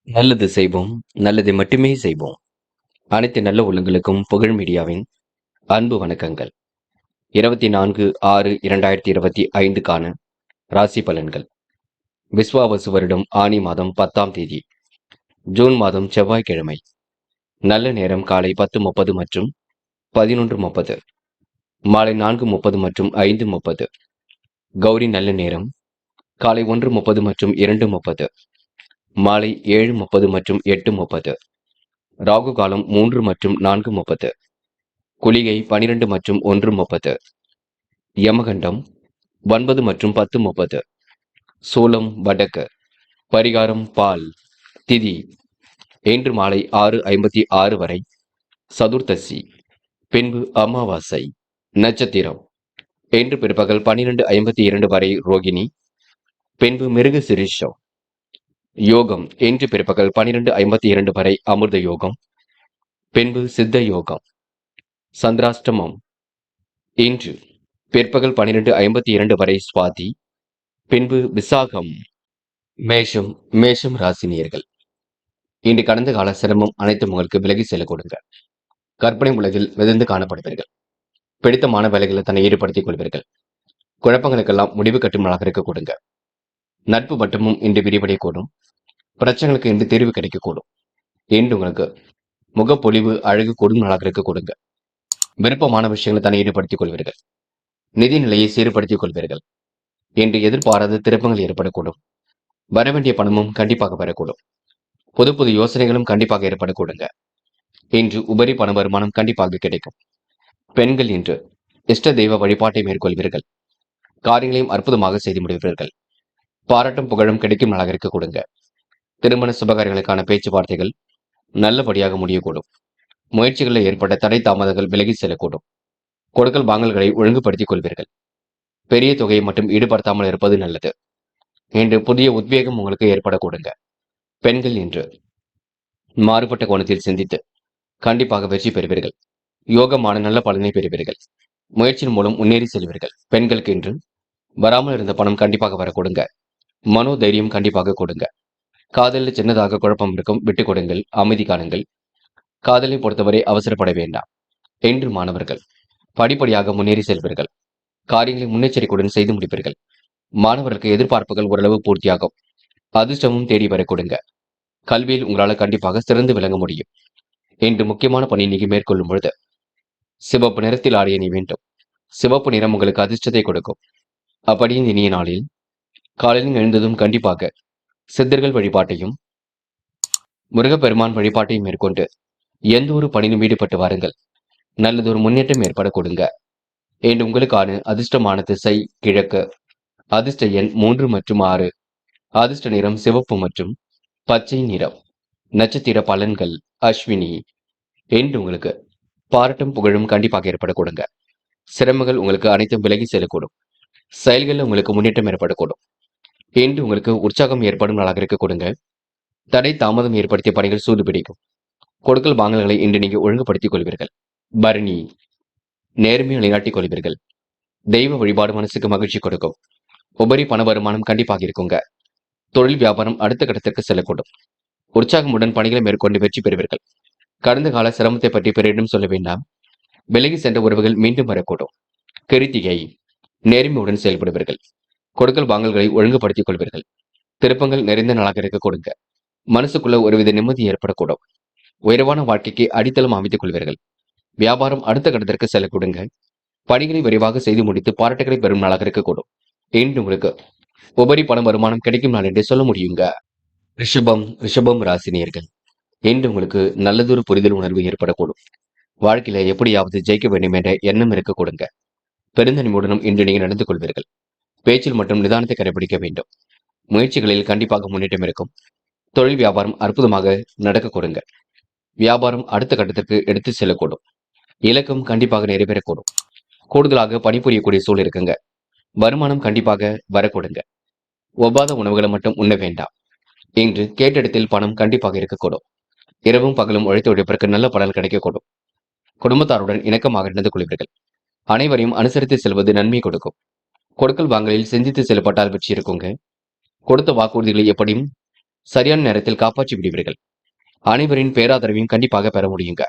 நல்லது செய்வோம், நல்லதை மட்டுமே செய்வோம். அனைத்து நல்ல உள்ளங்களுக்கும் புகழ் மீடியாவின் அன்பு வணக்கங்கள். 24/6/2025க்கான ராசி பலன்கள். விஸ்வாவசு வருடம் ஆனி மாதம் 10ஆம் தேதி, ஜூன் மாதம் செவ்வாய்க்கிழமை. நல்ல நேரம் காலை 10:30 மற்றும் 11:30, மாலை 4:30 மற்றும் 5:30. கௌரி நல்ல நேரம் காலை 1:30 மற்றும் 2:30, மாலை 7:30 மற்றும் 8:30. ராகு காலம் 3 மற்றும் 4:30, குளிகை 12 மற்றும் 1:30, யமகண்டம் 9 மற்றும் 10:30, சூலம் வடக்கு, பரிகாரம் பால். திதி இன்று மாலை 6:56 வரை சதுர்த்தசி, பின்பு அமாவாசை. நட்சத்திரம் இன்று பிற்பகல் 12:52 வரை ரோகிணி, பின்பு மிருக சிரீஷம். யோகம் இன்று பிற்பகல் 12:52 வரை அமிர்த யோகம், பின்பு சித்த யோகம். சந்திராஷ்டமம் இன்று பிற்பகல் 12:52 வரை சுவாதி, பின்பு விசாகம். மேஷம் ராசினியர்கள். இன்று கடந்த கால சிரமம் அனைத்தும் உங்களுக்கு விலகி செல்ல கொடுங்க. கற்பனை உலகில் மிதந்து காணப்படுவீர்கள். பிடித்தமான வேலைகளை தன்னை ஈடுபடுத்திக் கொள்வீர்கள். குழப்பங்களுக்கெல்லாம் முடிவு கட்டும் நாளாக இருக்க கொடுங்க. நட்பு மட்டுமும் இன்று விரிவடையக்கூடும். பிரச்சனைகளுக்கு இன்று தீர்வு கிடைக்கக்கூடும். இன்று உங்களுக்கு முகப்பொலிவு அழகு கூடும் நாளாக இருக்க கொடுங்க. விருப்பமான விஷயங்களை தன்னை ஈடுபடுத்திக் கொள்வீர்கள். நிதி நிலையை சீர்படுத்திக் கொள்வீர்கள். இன்று எதிர்பாராத திருப்பங்கள் ஏற்படக்கூடும். வரவேண்டிய பணமும் கண்டிப்பாக வரக்கூடும். புது புது யோசனைகளும் கண்டிப்பாக ஏற்படக்கூடுங்க. இன்று உபரி பண வருமானம் கண்டிப்பாக கிடைக்கும். பெண்கள் இன்று இஷ்ட தெய்வ வழிபாட்டை மேற்கொள்வீர்கள். காரியங்களையும் அற்புதமாக செய்து முடிவீர்கள். பாராட்டும் புகழும் கிடைக்கும் நாளாக இருக்க கொடுங்க. திருமண சுபகாரியங்களுக்கான பேச்சுவார்த்தைகள் நல்லபடியாக முடியக்கூடும். முயற்சிகளில் ஏற்பட்ட தடை தாமதங்கள் விலகி செல்லக்கூடும். கொடுக்கல் வாங்கல்களை ஒழுங்குபடுத்திக் கொள்வீர்கள். பெரிய தொகையை மட்டும் ஈடுபடுத்தாமல் இருப்பது நல்லது. இன்று புதிய உத்வேகம் உங்களுக்கு ஏற்படக்கூடுங்க. பெண்கள் இன்று மாறுபட்ட கோணத்தில் சிந்தித்து கண்டிப்பாக வெற்றி பெறுவீர்கள். யோகமான நல்ல பலனை பெறுவீர்கள். முயற்சியின் மூலம் முன்னேறி செல்வீர்கள். பெண்களுக்கு இன்று வராமல் இருந்த பணம் கண்டிப்பாக வர கொடுங்க. மனோ தைரியம் கண்டிப்பாக கொடுங்க. காதலில் சின்னதாக குழப்பம் இருக்கும், விட்டுக் கொடுங்கள், அமைதி காணுங்கள். காதலை பொறுத்தவரை அவசரப்பட வேண்டாம். இன்று மாணவர்கள் படிப்படியாக முன்னேறி செல்வீர்கள். காரியங்களை முன்னெச்சரிக்கையுடன் செய்து முடிப்பீர்கள். மாணவர்களுக்கு எதிர்பார்ப்புகள் ஓரளவு பூர்த்தியாகும். அதிர்ஷ்டமும் தேடி வர கொடுங்க. கல்வியில் உங்களால் கண்டிப்பாக சிறந்து விளங்க முடியும். இன்று முக்கியமான பணி நீங்க மேற்கொள்ளும் பொழுது சிவப்பு நிறத்தில் ஆடிய நீ வேண்டும். சிவப்பு நிறம் உங்களுக்கு அதிர்ஷ்டத்தை கொடுக்கும். அப்படி இந்த இனிய நாளில் காலையில் எழுந்ததும் கண்டிப்பாக சித்தர்கள் வழிபாட்டையும் முருகப்பெருமான் வழிபாட்டையும் மேற்கொண்டு எந்த ஒரு பணியிலும் ஈடுபட்டு வாருங்கள். நல்லதொரு முன்னேற்றம் ஏற்பட கொடுங்க. இன்று உங்களுக்கான அதிர்ஷ்டமான திசை கிழக்கு. அதிர்ஷ்ட எண் 3 மற்றும் 6. அதிர்ஷ்ட நிறம் சிவப்பு மற்றும் பச்சை நிறம். நட்சத்திர பலன்கள் அஸ்வினி. இன்று உங்களுக்கு பாராட்டும் புகழும் கண்டிப்பாக ஏற்பட கொடுங்க. சிரமங்கள் உங்களுக்கு அனைத்தும் விலகி செல்லக்கூடும். செயல்களில் உங்களுக்கு முன்னேற்றம் ஏற்படக்கூடும். இன்று உங்களுக்கு உற்சாகம் ஏற்படும் நாளாக இருக்க கொடுங்க. தடை தாமதம் ஏற்படுத்திய பணிகள் சூடு பிடிக்கும். கொடுக்கல் வாங்கல்களை இன்று நீங்க ஒழுங்குபடுத்திக் கொள்வீர்கள். பரணி நேர்மையை நிலைநாட்டிக் கொள்வீர்கள். தெய்வ வழிபாடு மனசுக்கு மகிழ்ச்சி கொடுக்கும். உபரி பண வருமானம் கண்டிப்பாக இருக்குங்க. தொழில் வியாபாரம் அடுத்த கட்டத்திற்கு செல்லக்கூடும். உற்சாகமுடன் பணிகளை மேற்கொண்டு வெற்றி பெறுவீர்கள். கடந்த கால சிரமத்தை பற்றி பிறரிடம் சொல்ல வேண்டாம். விலகி சென்ற உறவுகள் மீண்டும் வரக்கூடும். கிருத்திகை நேர்மையுடன் செயல்படுவீர்கள். கொடுக்கல் வாங்கல்களை ஒழுங்குபடுத்திக் கொள்வீர்கள். திருப்பங்கள் நிறைந்த நாளாக இருக்க கொடுங்க. மனசுக்குள்ள ஒருவித நிம்மதி ஏற்படக்கூடும். உயர்வான வாழ்க்கைக்கு அடித்தளம் அமைத்துக் கொள்வீர்கள். வியாபாரம் அடுத்த கட்டத்திற்கு செல்ல கொடுங்க. பணிகளை விரைவாக செய்து முடித்து பாராட்டுகளை பெறும் நாளாக இருக்கக்கூடும். இன்று உங்களுக்கு உபரி பண வருமானம் கிடைக்கும் நாள் என்றே சொல்ல முடியுங்க. ரிஷபம் ராசினியர்கள். இன்று உங்களுக்கு நல்லதொரு புரிதல் உணர்வு ஏற்படக்கூடும். வாழ்க்கையில எப்படியாவது ஜெயிக்க வேண்டும் என்ற எண்ணம் இருக்க கொடுங்க. பெருந்தன்மையுடனும் இன்று நீங்கள் நடந்து கொள்வீர்கள். பேச்சில் மற்றும் நிதானத்தை கடைபிடிக்க வேண்டும். முயற்சிகளில் கண்டிப்பாக முன்னேற்றம் இருக்கும். தொழில் வியாபாரம் அற்புதமாக நடக்க கொடுங்க. வியாபாரம் அடுத்த கட்டத்திற்கு எடுத்து செல்லக்கூடும். இலக்கம் கண்டிப்பாக நிறைவேறக்கூடும். கூடுதலாக பணிபுரியக்கூடிய சூழல் இருக்குங்க. வருமானம் கண்டிப்பாக வரக்கூடுங்க. ஒவ்வாத உணவுகளை மட்டும் உண்ண வேண்டாம். இன்று கேட்டிடத்தில் பணம் கண்டிப்பாக இருக்கக்கூடும். இரவும் பகலும் உழைத்து உழைப்பிற்கு நல்ல பலன் கிடைக்கக்கூடும். குடும்பத்தாருடன் இணக்கமாக நடந்து கொள்வீர்கள். அனைவரையும் அனுசரித்து செல்வது நன்மை கொடுக்கும். கொடுக்கல் வாங்கலில் சிந்தித்து செயல்பட்டால் வெற்றி இருக்குங்க. கொடுத்த வாக்குறுதிகளை எப்படியும் சரியான நேரத்தில் காப்பாற்றி விடுவீர்கள். அனைவரின் பேராதரவையும் கண்டிப்பாக பெற முடியுங்க.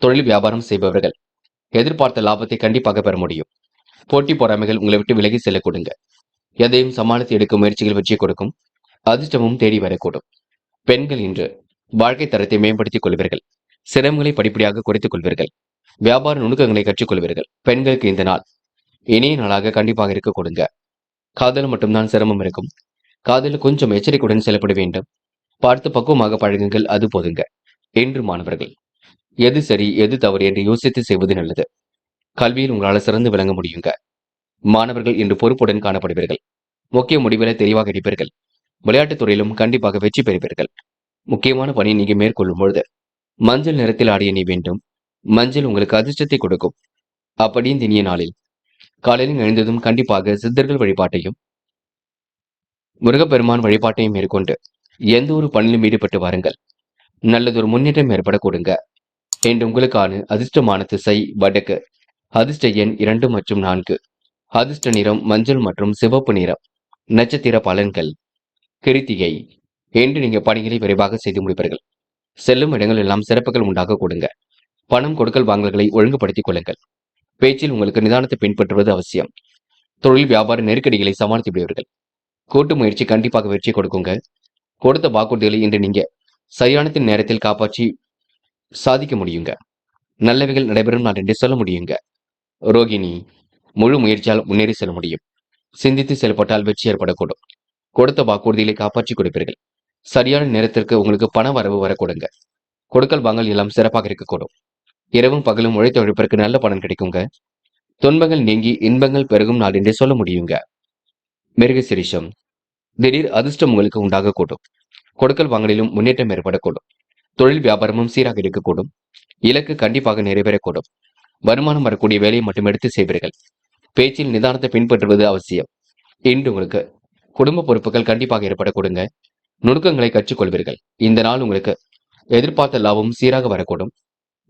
தொழில் வியாபாரம் செய்பவர்கள் எதிர்பார்த்த லாபத்தை கண்டிப்பாக பெற முடியும். போட்டி பொறாமைகள் உங்களை விட்டு விலகி செல்ல கொடுங்க. எதையும் சமாளித்து எடுக்கும் முயற்சிகள் வெற்றியை கொடுக்கும். அதிர்ஷ்டமும் தேடி வரக்கூடும். பெண்கள் இன்று வாழ்க்கை தரத்தை மேம்படுத்திக் கொள்வீர்கள். சிரமங்களை படிப்படியாக குறைத்துக் கொள்வீர்கள். வியாபார நுணுக்கங்களை கற்றுக்கொள்வீர்கள். பெண்களுக்கு இந்த நாள் இனிய நாளாக கண்டிப்பாக இருக்க கொடுங்க. காதல் மட்டும்தான் சிரமம் இருக்கும். காதலில் கொஞ்சம் எச்சரிக்கையுடன் செயல்பட வேண்டும். பார்த்து பக்குவமாக பழகுங்கள், அது போதுங்க. என்று மாணவர்கள் எது சரி எது தவறு என்று யோசித்து செய்வது நல்லது. கல்வியில் உங்களால் சிறந்து விளங்க முடியுங்க. மாணவர்கள் இன்று பொறுப்புடன் காணப்படுவீர்கள். முக்கிய முடிவுகளை தெளிவாக எடுப்பீர்கள். விளையாட்டுத் துறையிலும் கண்டிப்பாக வெற்றி பெறுவீர்கள். முக்கியமான பணி நீங்க மேற்கொள்ளும் பொழுது மஞ்சள் நிறத்தில் ஆடிய நீ வேண்டும். மஞ்சள் உங்களுக்கு அதிர்ஷ்டத்தை கொடுக்கும். அப்படி இந்த இனிய நாளில் காலையில் எழுந்ததும் கண்டிப்பாக சித்தர்கள் வழிபாட்டையும் முருகப்பெருமான் வழிபாட்டையும் மேற்கொண்டு எந்த ஒரு பணியிலும் ஈடுபட்டு வாருங்கள். நல்லதொரு முன்னேற்றம் ஏற்பட கொடுங்க. என்று உங்களுக்கான அதிர்ஷ்டமான திசை வடக்கு. அதிர்ஷ்ட எண் 2 மற்றும் 4. அதிர்ஷ்ட நிறம் மஞ்சள் மற்றும் சிவப்பு நிறம். நட்சத்திர பலன்கள். கிருத்திகை. என்று நீங்க பணிகளை விரைவாக செய்து முடிப்பீர்கள். செல்லும் இடங்கள் எல்லாம் சிறப்புகள் உண்டாக கொடுங்க. பணம் கொடுக்கல் வாங்கல்களை ஒழுங்குபடுத்திக் கொள்ளுங்கள். பேச்சில் உங்களுக்கு நிதானத்தை பின்பற்றுவது அவசியம். தொழில் வியாபார நெருக்கடிகளை சமாளித்து விடுவீர்கள். கூட்டு முயற்சி கண்டிப்பாக வெற்றி கொடுக்குங்க. கொடுத்த வாக்குறுதிகளை இன்று நீங்க சரியான நேரத்தில் காப்பாற்றி சாதிக்க முடியுங்க. நல்லவைகள் நடைபெறும் நாள் என்று சொல்ல முடியுங்க. ரோகிணி. முழு முயற்சியால் முன்னேறி செல்ல முடியும். சிந்தித்து செயல்பட்டால் வெற்றி ஏற்படக்கூடும். கொடுத்த வாக்குறுதிகளை காப்பாற்றி கொடுப்பீர்கள். சரியான நேரத்திற்கு உங்களுக்கு பண வரவு வரக்கூடுங்க. கொடுக்கல் வாங்கல் எல்லாம் சிறப்பாக இருக்கக்கூடும். இரவும் பகலும் உழைத்த உழைப்பிற்கு நல்ல பலன் கிடைக்குங்க. துன்பங்கள் நீங்கி இன்பங்கள் பெருகும் நாள் என்றே சொல்ல முடியுங்க. மிருகசிரிஷம். திடீர் அதிர்ஷ்டம் உங்களுக்கு உண்டாகக்கூடும். கொடுக்கல் வாங்கலிலும் முன்னேற்றம் ஏற்படக்கூடும். தொழில் வியாபாரமும் சீராக இருக்கக்கூடும். இலக்கு கண்டிப்பாக நிறைவேறக்கூடும். வருமானம் வரக்கூடிய வேலையை மட்டும் எடுத்து செய்வீர்கள். பேச்சில் நிதானத்தை பின்பற்றுவது அவசியம். இன்று உங்களுக்கு குடும்ப பொறுப்புகள் கண்டிப்பாக ஏற்படக்கூடுங்க. நுணுக்கங்களை கற்றுக்கொள்வீர்கள். இந்த நாள் உங்களுக்கு எதிர்பார்த்த லாபம் சீராக வரக்கூடும்.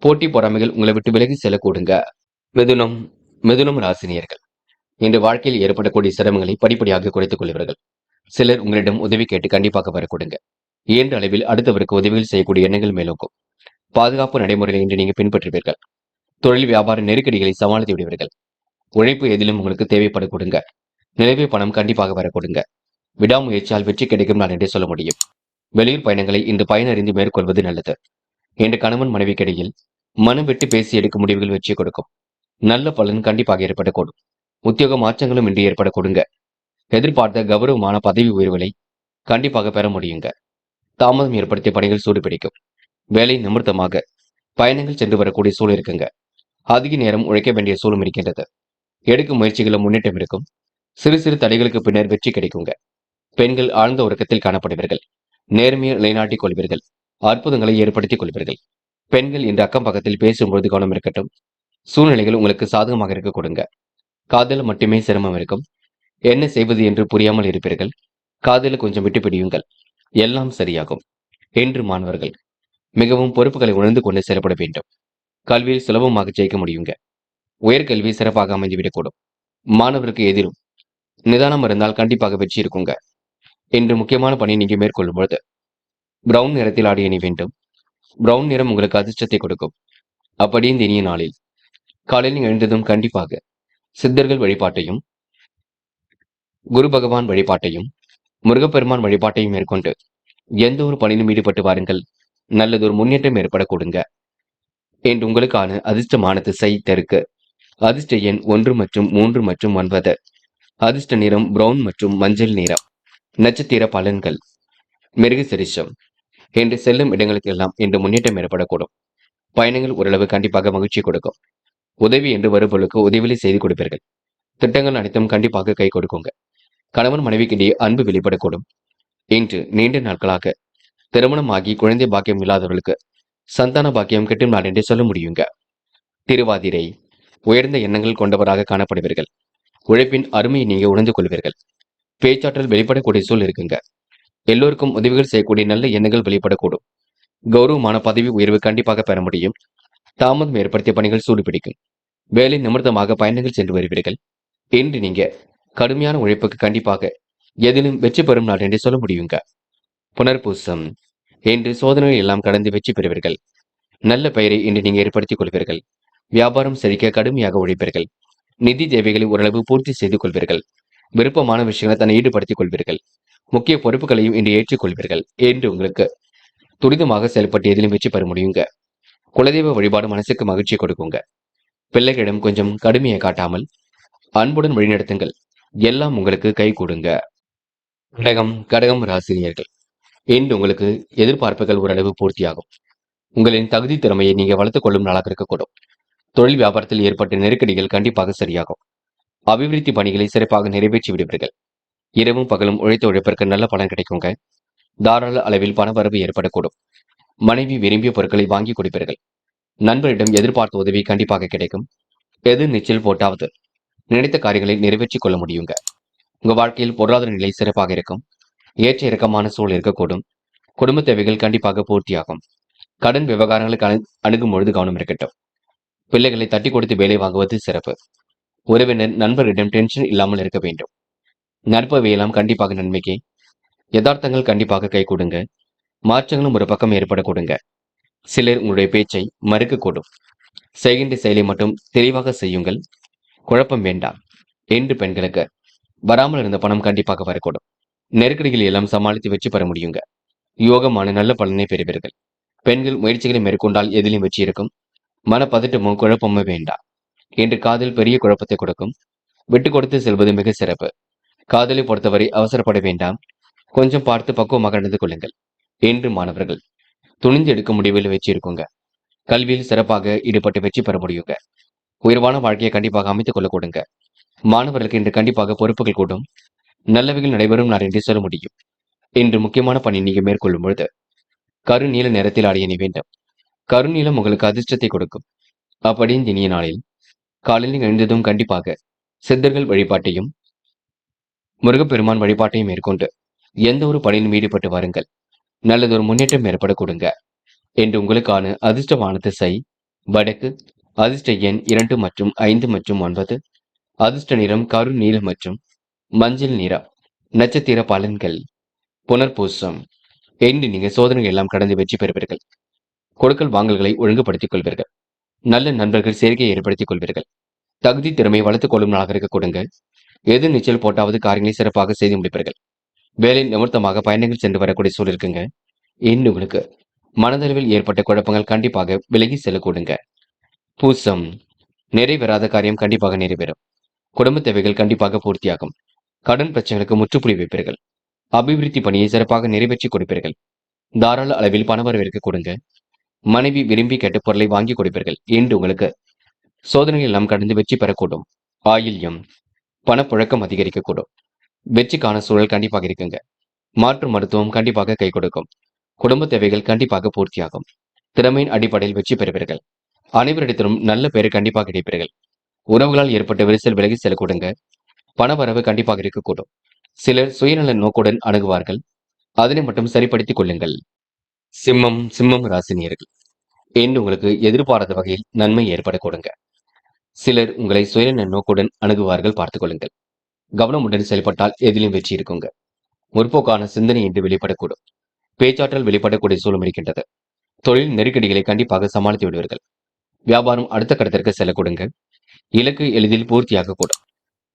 போட்டி பொறாமைகள் உங்களை விட்டு விலகி செல்லக்கூடுங்க. மிதுனம். மிதுனம் ராசினியர்கள் இன்று வாழ்க்கையில் ஏற்படக்கூடிய சிரமங்களை படிப்படியாக குறைத்துக் கொள்வீர்கள். சிலர் உங்களிடம் உதவி கேட்டு கண்டிப்பாக வரக்கூடுங்க. இயன்ற அளவில் அடுத்தவருக்கு உதவிகள் செய்யக்கூடிய எண்ணங்கள் மேலோக்கும். பாதுகாப்பு நடைமுறைகளை இன்று நீங்க பின்பற்றுவீர்கள். தொழில் வியாபார நெருக்கடிகளை சமாளித்து விடுவீர்கள். உழைப்பு எதிலும் உங்களுக்கு தேவைப்படக்கூடுங்க. நிலவே பணம் கண்டிப்பாக வரக்கூடுங்க. விடாமுயற்சியால் வெற்றி கிடைக்கும் நான் என்றே சொல்ல முடியும். வெளியூர் பயணங்களை இன்று பயனறிந்து மேற்கொள்வது நல்லது. இன்று கணவன் மனைவிக்கிடையில் மனம் விட்டு பேசி எடுக்கும் முடிவுகள் வெற்றி கொடுக்கும். நல்ல பலன் கண்டிப்பாக ஏற்படக்கூடும். உத்தியோக மாற்றங்களும் இன்று ஏற்படக்கூடுங்க. எதிர்பார்த்த கௌரவமான பதவி உயர்வுகளை கண்டிப்பாக பெற முடியுங்க. தாமதம் ஏற்படுத்திய பணிகள் சூடுபிடிக்கும். வேலை நிமித்தமாக பயணங்கள் சென்று வரக்கூடிய சூழல் இருக்குங்க. அதிக நேரம் உழைக்க வேண்டிய சூழலும் இருக்கின்றது. எடுக்கும் முயற்சிகளும் முன்னேற்றம் இருக்கும். சிறு சிறு தடைகளுக்கு பின்னர் வெற்றி கிடைக்குங்க. பெண்கள் ஆழ்ந்த உறக்கத்தில் காணப்படுவீர்கள். நேர்மையை நிலைநாட்டிக் கொள்வீர்கள். அற்புதங்களை ஏற்படுத்திக் கொள்வீர்கள். பெண்கள் இந்த அக்கம் பக்கத்தில் பேசும்பொழுது கவனம் இருக்கட்டும். சூழ்நிலைகள் உங்களுக்கு சாதகமாக இருக்க கொடுங்க. காதல் மட்டுமே சிரமம் இருக்கும். என்ன செய்வது என்று புரியாமல் இருப்பீர்கள். காதல கொஞ்சம் விட்டு பிடியுங்கள். எல்லாம் சரியாகும். என்று மாணவர்கள் மிகவும் பொறுப்புகளை உணர்ந்து கொண்டு செயல்பட வேண்டும். கல்வியில் சுலபமாக ஜெயிக்க முடியுங்க. உயர்கல்வி சிறப்பாக அமைந்துவிடக்கூடும். மாணவருக்கு எதிரும் நிதானம் இருந்தால் கண்டிப்பாக வெற்றி இருக்குங்க. இன்று முக்கியமான பணி நீங்க மேற்கொள்ளும் பொழுது பிரவுன் நிறத்தில் ஆடிய அணி வேண்டும். பிரவுன் நிறம் உங்களுக்கு அதிர்ஷ்டத்தை கொடுக்கும். அப்படி இந்த இனிய நாளில் காலையில் எழுந்ததும் கண்டிப்பாக சித்தர்கள் வழிபாட்டையும் குரு பகவான் வழிபாட்டையும் முருகப்பெருமான் வழிபாட்டையும் மேற்கொண்டு எந்த ஒரு பணியிலும் ஈடுபட்டு வாருங்கள். நல்லதொரு முன்னேற்றம் ஏற்பட கொடுங்க. என்று உங்களுக்கான அதிர்ஷ்டமான திசை தெற்கு. அதிர்ஷ்ட எண் 1 மற்றும் 3 மற்றும் 9. அதிர்ஷ்ட நிறம் பிரவுன் மற்றும் மஞ்சள் நிறம். நட்சத்திர பலன்கள். மிருகசிரிஷம். என்று செல்லும் இடங்களுக்கெல்லாம் இன்று முன்னேற்றம் ஏற்படக்கூடும். பயணங்கள் ஓரளவு கண்டிப்பாக மகிழ்ச்சி கொடுக்கும். உதவி என்று வருபவர்களுக்கு உதவிகளை செய்து கொடுப்பீர்கள். திட்டங்கள் அனைத்தும் கண்டிப்பாக கை கொடுக்குங்க. கணவன் மனைவிக்கிடையே அன்பு வெளிப்படக்கூடும். இன்று நீண்ட நாட்களாக திருமணமாகி குழந்தை பாக்கியம் இல்லாதவர்களுக்கு சந்தான பாக்கியம் கிட்டும் நாள் என்றே சொல்ல முடியுங்க. திருவாதிரை. உயர்ந்த எண்ணங்கள் கொண்டவராக காணப்படுவீர்கள். உழைப்பின் அருமையை நீங்க உணர்ந்து கொள்வீர்கள். பேச்சாற்றல் வெளிப்படக்கூடிய சூழல் இருக்குங்க. எல்லோருக்கும் உதவிகள் செய்யக்கூடிய நல்ல எண்ணங்கள் வெளிப்படக்கூடும். கௌரவமான பதவி உயர்வு கண்டிப்பாக பெற முடியும். தாமதம் ஏற்படுத்திய பணிகள் சூடுபிடிக்கும். வேலை நிமித்தமாக பயணங்கள் சென்று வருவீர்கள். இன்று நீங்க கடுமையான உழைப்புக்கு கண்டிப்பாக எதிலும் வெற்றி பெறும் நாள் என்றே சொல்ல முடியுங்க. புனர்பூசம். இன்று சோதனைகள் எல்லாம் கடந்து வெற்றி பெறுவீர்கள். நல்ல பெயரை இன்று நீங்க ஏற்படுத்திக் கொள்வீர்கள். வியாபாரம் செழிக்க கடுமையாக உழைப்பீர்கள். நிதி தேவைகளை ஓரளவு பூர்த்தி செய்து கொள்வீர்கள். விருப்பமான விஷயங்களை தன்னை ஈடுபடுத்திக் கொள்வீர்கள். முக்கிய பொறுப்புகளையும் இன்று ஏற்றுக்கொள்வீர்கள் என்று உங்களுக்கு துரிதமாக செயல்பட்டு எதிலும் வெற்றி பெற முடியுங்க. குலதெய்வ வழிபாடு மனசுக்கு மகிழ்ச்சியை கொடுக்குங்க. பிள்ளைகளிடம் கொஞ்சம் கடுமையை காட்டாமல் அன்புடன் வழிநடத்துங்கள். எல்லாம் உங்களுக்கு கை கொடுங்க. கடகம் ராசினியர்கள், இன்று உங்களுக்கு எதிர்பார்ப்புகள் ஓரளவு பூர்த்தியாகும். உங்களின் தகுதி திறமையை நீங்க வளர்த்துக் கொள்ளும் நாளாக இருக்கக்கூடும். தொழில் வியாபாரத்தில் ஏற்பட்ட நெருக்கடிகள் கண்டிப்பாக சரியாகும். அபிவிருத்தி பணிகளை சிறப்பாக நிறைவேற்றி விடுவீர்கள். இரவும் பகலும் உழைத்த உழைப்பிற்கு நல்ல பலன் கிடைக்குங்க. தாராள அளவில் பணவரவு ஏற்படக்கூடும். மனைவி விரும்பிய பொருட்களை வாங்கி கொடுப்பீர்கள். நண்பரிடம் எதிர்பார்த்த உதவி கண்டிப்பாக கிடைக்கும். எது நிச்சல் போட்டாவது நினைத்த காரியங்களை நிறைவேற்றிக் கொள்ள முடியுங்க. உங்க வாழ்க்கையில் பொருளாதார நிலை சிறப்பாக இருக்கும். ஏற்ற இறக்கமான சூழல் இருக்கக்கூடும். குடும்ப தேவைகள் கண்டிப்பாக பூர்த்தியாகும். கடன் விவகாரங்களுக்கு அணுகும் பொழுது கவனம் இருக்கட்டும். பிள்ளைகளை தட்டி கொடுத்து வேலை வாங்குவது சிறப்பு. உறவினர் நண்பர்களிடம் டென்ஷன் இல்லாமல் இருக்க வேண்டும். நற்பவையெல்லாம் கண்டிப்பாக நன்மைக்கு. யதார்த்தங்கள் கண்டிப்பாக கை கொடுங்க. மாற்றங்களும் ஒரு பக்கம் ஏற்பட கொடுங்க. சிலர் உங்களுடைய பேச்சை மறுக்கக்கூடும். செய்கின்ற செயலை மட்டும் தெளிவாக செய்யுங்கள். குழப்பம் வேண்டாம். என்று பெண்களுக்கு வராமல் இருந்த பணம் கண்டிப்பாக வரக்கூடும். நெருக்கடிகள் எல்லாம் சமாளித்து வெற்றி பெற முடியுங்க. யோகமான நல்ல பலனை பெறுவீர்கள். பெண்கள் முயற்சிகளை மேற்கொண்டால் எதிலும் வெற்றி இருக்கும். மனப்பதட்டமோ குழப்பமோ வேண்டாம். என்று காதல் பெரிய குழப்பத்தை கொடுக்கும். விட்டு கொடுத்து செல்வது மிக சிறப்பு. காதலை பொறுத்தவரை அவசரப்பட வேண்டாம். கொஞ்சம் பார்த்து பக்குவமாக நடந்து கொள்ளுங்கள். என்று மாணவர்கள் துணிந்து எடுக்கும் முடிவில் வெற்றி இருக்குங்க. கல்வியில் சிறப்பாக ஈடுபட்டு வெற்றி பெற முடியுங்க. உயர்வான வாழ்க்கையை கண்டிப்பாக அமைத்துக் கொள்ள கொடுங்க. மாணவர்களுக்கு இன்று கண்டிப்பாக பொறுப்புகள் கூடும். நல்லவைகள் நடைபெறும் நாள் என்று சொல்ல முடியும். இன்று முக்கியமான பணி நீங்க மேற்கொள்ளும் பொழுது கருநீல நிறத்தில் அடைய வேண்டும். கருநீலம் உங்களுக்கு அதிர்ஷ்டத்தை கொடுக்கும். அப்படி இந்த இனிய நாளில் காலையில் எழுந்ததும் கண்டிப்பாக சித்தர்கள் வழிபாட்டையும் முருகப்பெருமான் வழிபாட்டையும் மேற்கொண்டு எந்த ஒரு பணியிலும் ஈடுபட்டு வாருங்கள். நல்லதொரு முன்னேற்றம் ஏற்பட கொடுங்க. என்று உங்களுக்கான அதிர்ஷ்டமான திசை வடக்கு. அதிர்ஷ்ட எண் 2 மற்றும் 5 மற்றும் 9. அதிர்ஷ்ட நிறம் கரு நீலம் மற்றும் மஞ்சள் நிறம். நட்சத்திர பலன்கள். புனர்பூசம். இன்று நீங்க சோதனைகள் எல்லாம் கடந்து வெற்றி பெறுவீர்கள். கொடுக்கல் வாங்கல்களை ஒழுங்குபடுத்திக் கொள்வீர்கள். நல்ல நண்பர்கள் சேர்க்கையை ஏற்படுத்திக் கொள்வீர்கள். தகுதி திறமை வளர்த்துக் கொள்ளும் நாளாக இருக்க கொடுங்க. எது நீச்சல் போட்டாவது காரியங்களை சிறப்பாக செய்து முடிப்பீர்கள். வேலை நிமித்தமாக பயணங்கள் சென்று வரக்கூடிய சூழல் இருக்குங்க. இன்று உங்களுக்கு மனதளவில் ஏற்பட்ட குழப்பங்கள் கண்டிப்பாக விலகி செல்ல கொடுங்க. பூசம். நிறைவேறாத காரியம் கண்டிப்பாக நிறைவேறும். குடும்ப தேவைகள் கண்டிப்பாக பூர்த்தியாகும். கடன் பிரச்சனைகளுக்கு முற்றுப்புள்ளி வைப்பீர்கள். அபிவிருத்தி பணியை சிறப்பாக நிறைவேற்றி கொடுப்பீர்கள். தாராள அளவில் பணவரவிற்கு கொடுங்க. மனைவி விரும்பி கேட்ட பொருளை வாங்கி கொடுப்பீர்கள். என்று உங்களுக்கு சோதனைகள் எல்லாம் கடந்து வெற்றி பெறக்கூடும். ஆயில்யம். பணப்புழக்கம் அதிகரிக்கக்கூடும். வெற்றிக்கான சூழல் கண்டிப்பாக இருக்குங்க. மாற்று மருத்துவம் கண்டிப்பாக கை கொடுக்கும். குடும்ப தேவைகள் கண்டிப்பாக பூர்த்தியாகும். திறமையின் அடிப்படையில் வெற்றி பெறுவீர்கள். அனைவரிடத்திலும் நல்ல பெயர் கண்டிப்பாக கிடைப்பீர்கள். உறவுகளால் ஏற்பட்ட விரிசல் விலகி செல்ல கொடுங்க. பணவரவு கண்டிப்பாக இருக்கக்கூடும். சிலர் சுயநல நோக்குடன் அணுகுவார்கள். அதனை மட்டும் சரிப்படுத்திக் கொள்ளுங்கள். சிம்மம் ராசினியர்கள், என்று உங்களுக்கு எதிர்பாராத வகையில் நன்மை ஏற்பட கொடுங்க. சிலர் உங்களை சுயநல நோக்குடன் அணுகுவார்கள், பார்த்துக் கொள்ளுங்கள். கவனமுடன் செயல்பட்டால் எதிலும் வெற்றி இருக்குங்க. முற்போக்கான சிந்தனை என்று வெளிப்படக்கூடும். பேச்சாற்றல் வெளிப்படக்கூடிய சூழல் இருக்கின்றது. தொழில் நெருக்கடிகளை கண்டிப்பாக சமாளித்து விடுவீர்கள். வியாபாரம் அடுத்த கட்டத்திற்கு செல்ல கொடுங்க. இலக்கு எளிதில் பூர்த்தியாக கூடும்.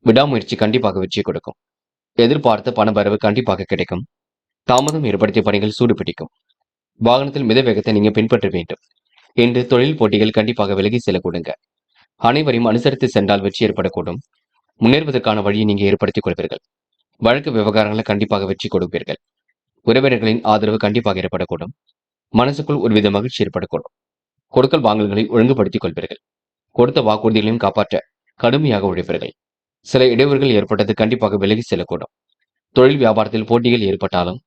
விடாமுயற்சி கண்டிப்பாக வெற்றி கொடுக்கும். எதிர்பார்த்த பணவரவு கண்டிப்பாக கிடைக்கும். தாமதம் ஏற்படுத்திய பணிகள் சூடு பிடிக்கும். வாகனத்தில் மித வேகத்தை நீங்க பின்பற்ற வேண்டும். என்று தொழில் போட்டிகள் கண்டிப்பாக விலகி செல்ல கொடுங்க. அனைவரையும் அனுசரித்து சென்றால் வெற்றி ஏற்படக்கூடும். முன்னேறுவதற்கான வழியை நீங்க ஏற்படுத்திக் கொள்வீர்கள். வழக்கு விவகாரங்களை கண்டிப்பாக வெற்றி கொடுப்பீர்கள். உறவினர்களின் ஆதரவு கண்டிப்பாக ஏற்படக்கூடும். மனசுக்குள் ஒருவித மகிழ்ச்சி ஏற்படக்கூடும். கொடுக்கல் வாங்கல்களை ஒழுங்குபடுத்திக் கொள்வீர்கள். கொடுத்த வாக்குறுதிகளையும் காப்பாற்ற கடுமையாக உழைப்பீர்கள். சில இடையூறுகள் ஏற்பட்டது கண்டிப்பாக விலகி செல்லக்கூடும். தொழில் வியாபாரத்தில் போட்டிகள் ஏற்பட்டாலும்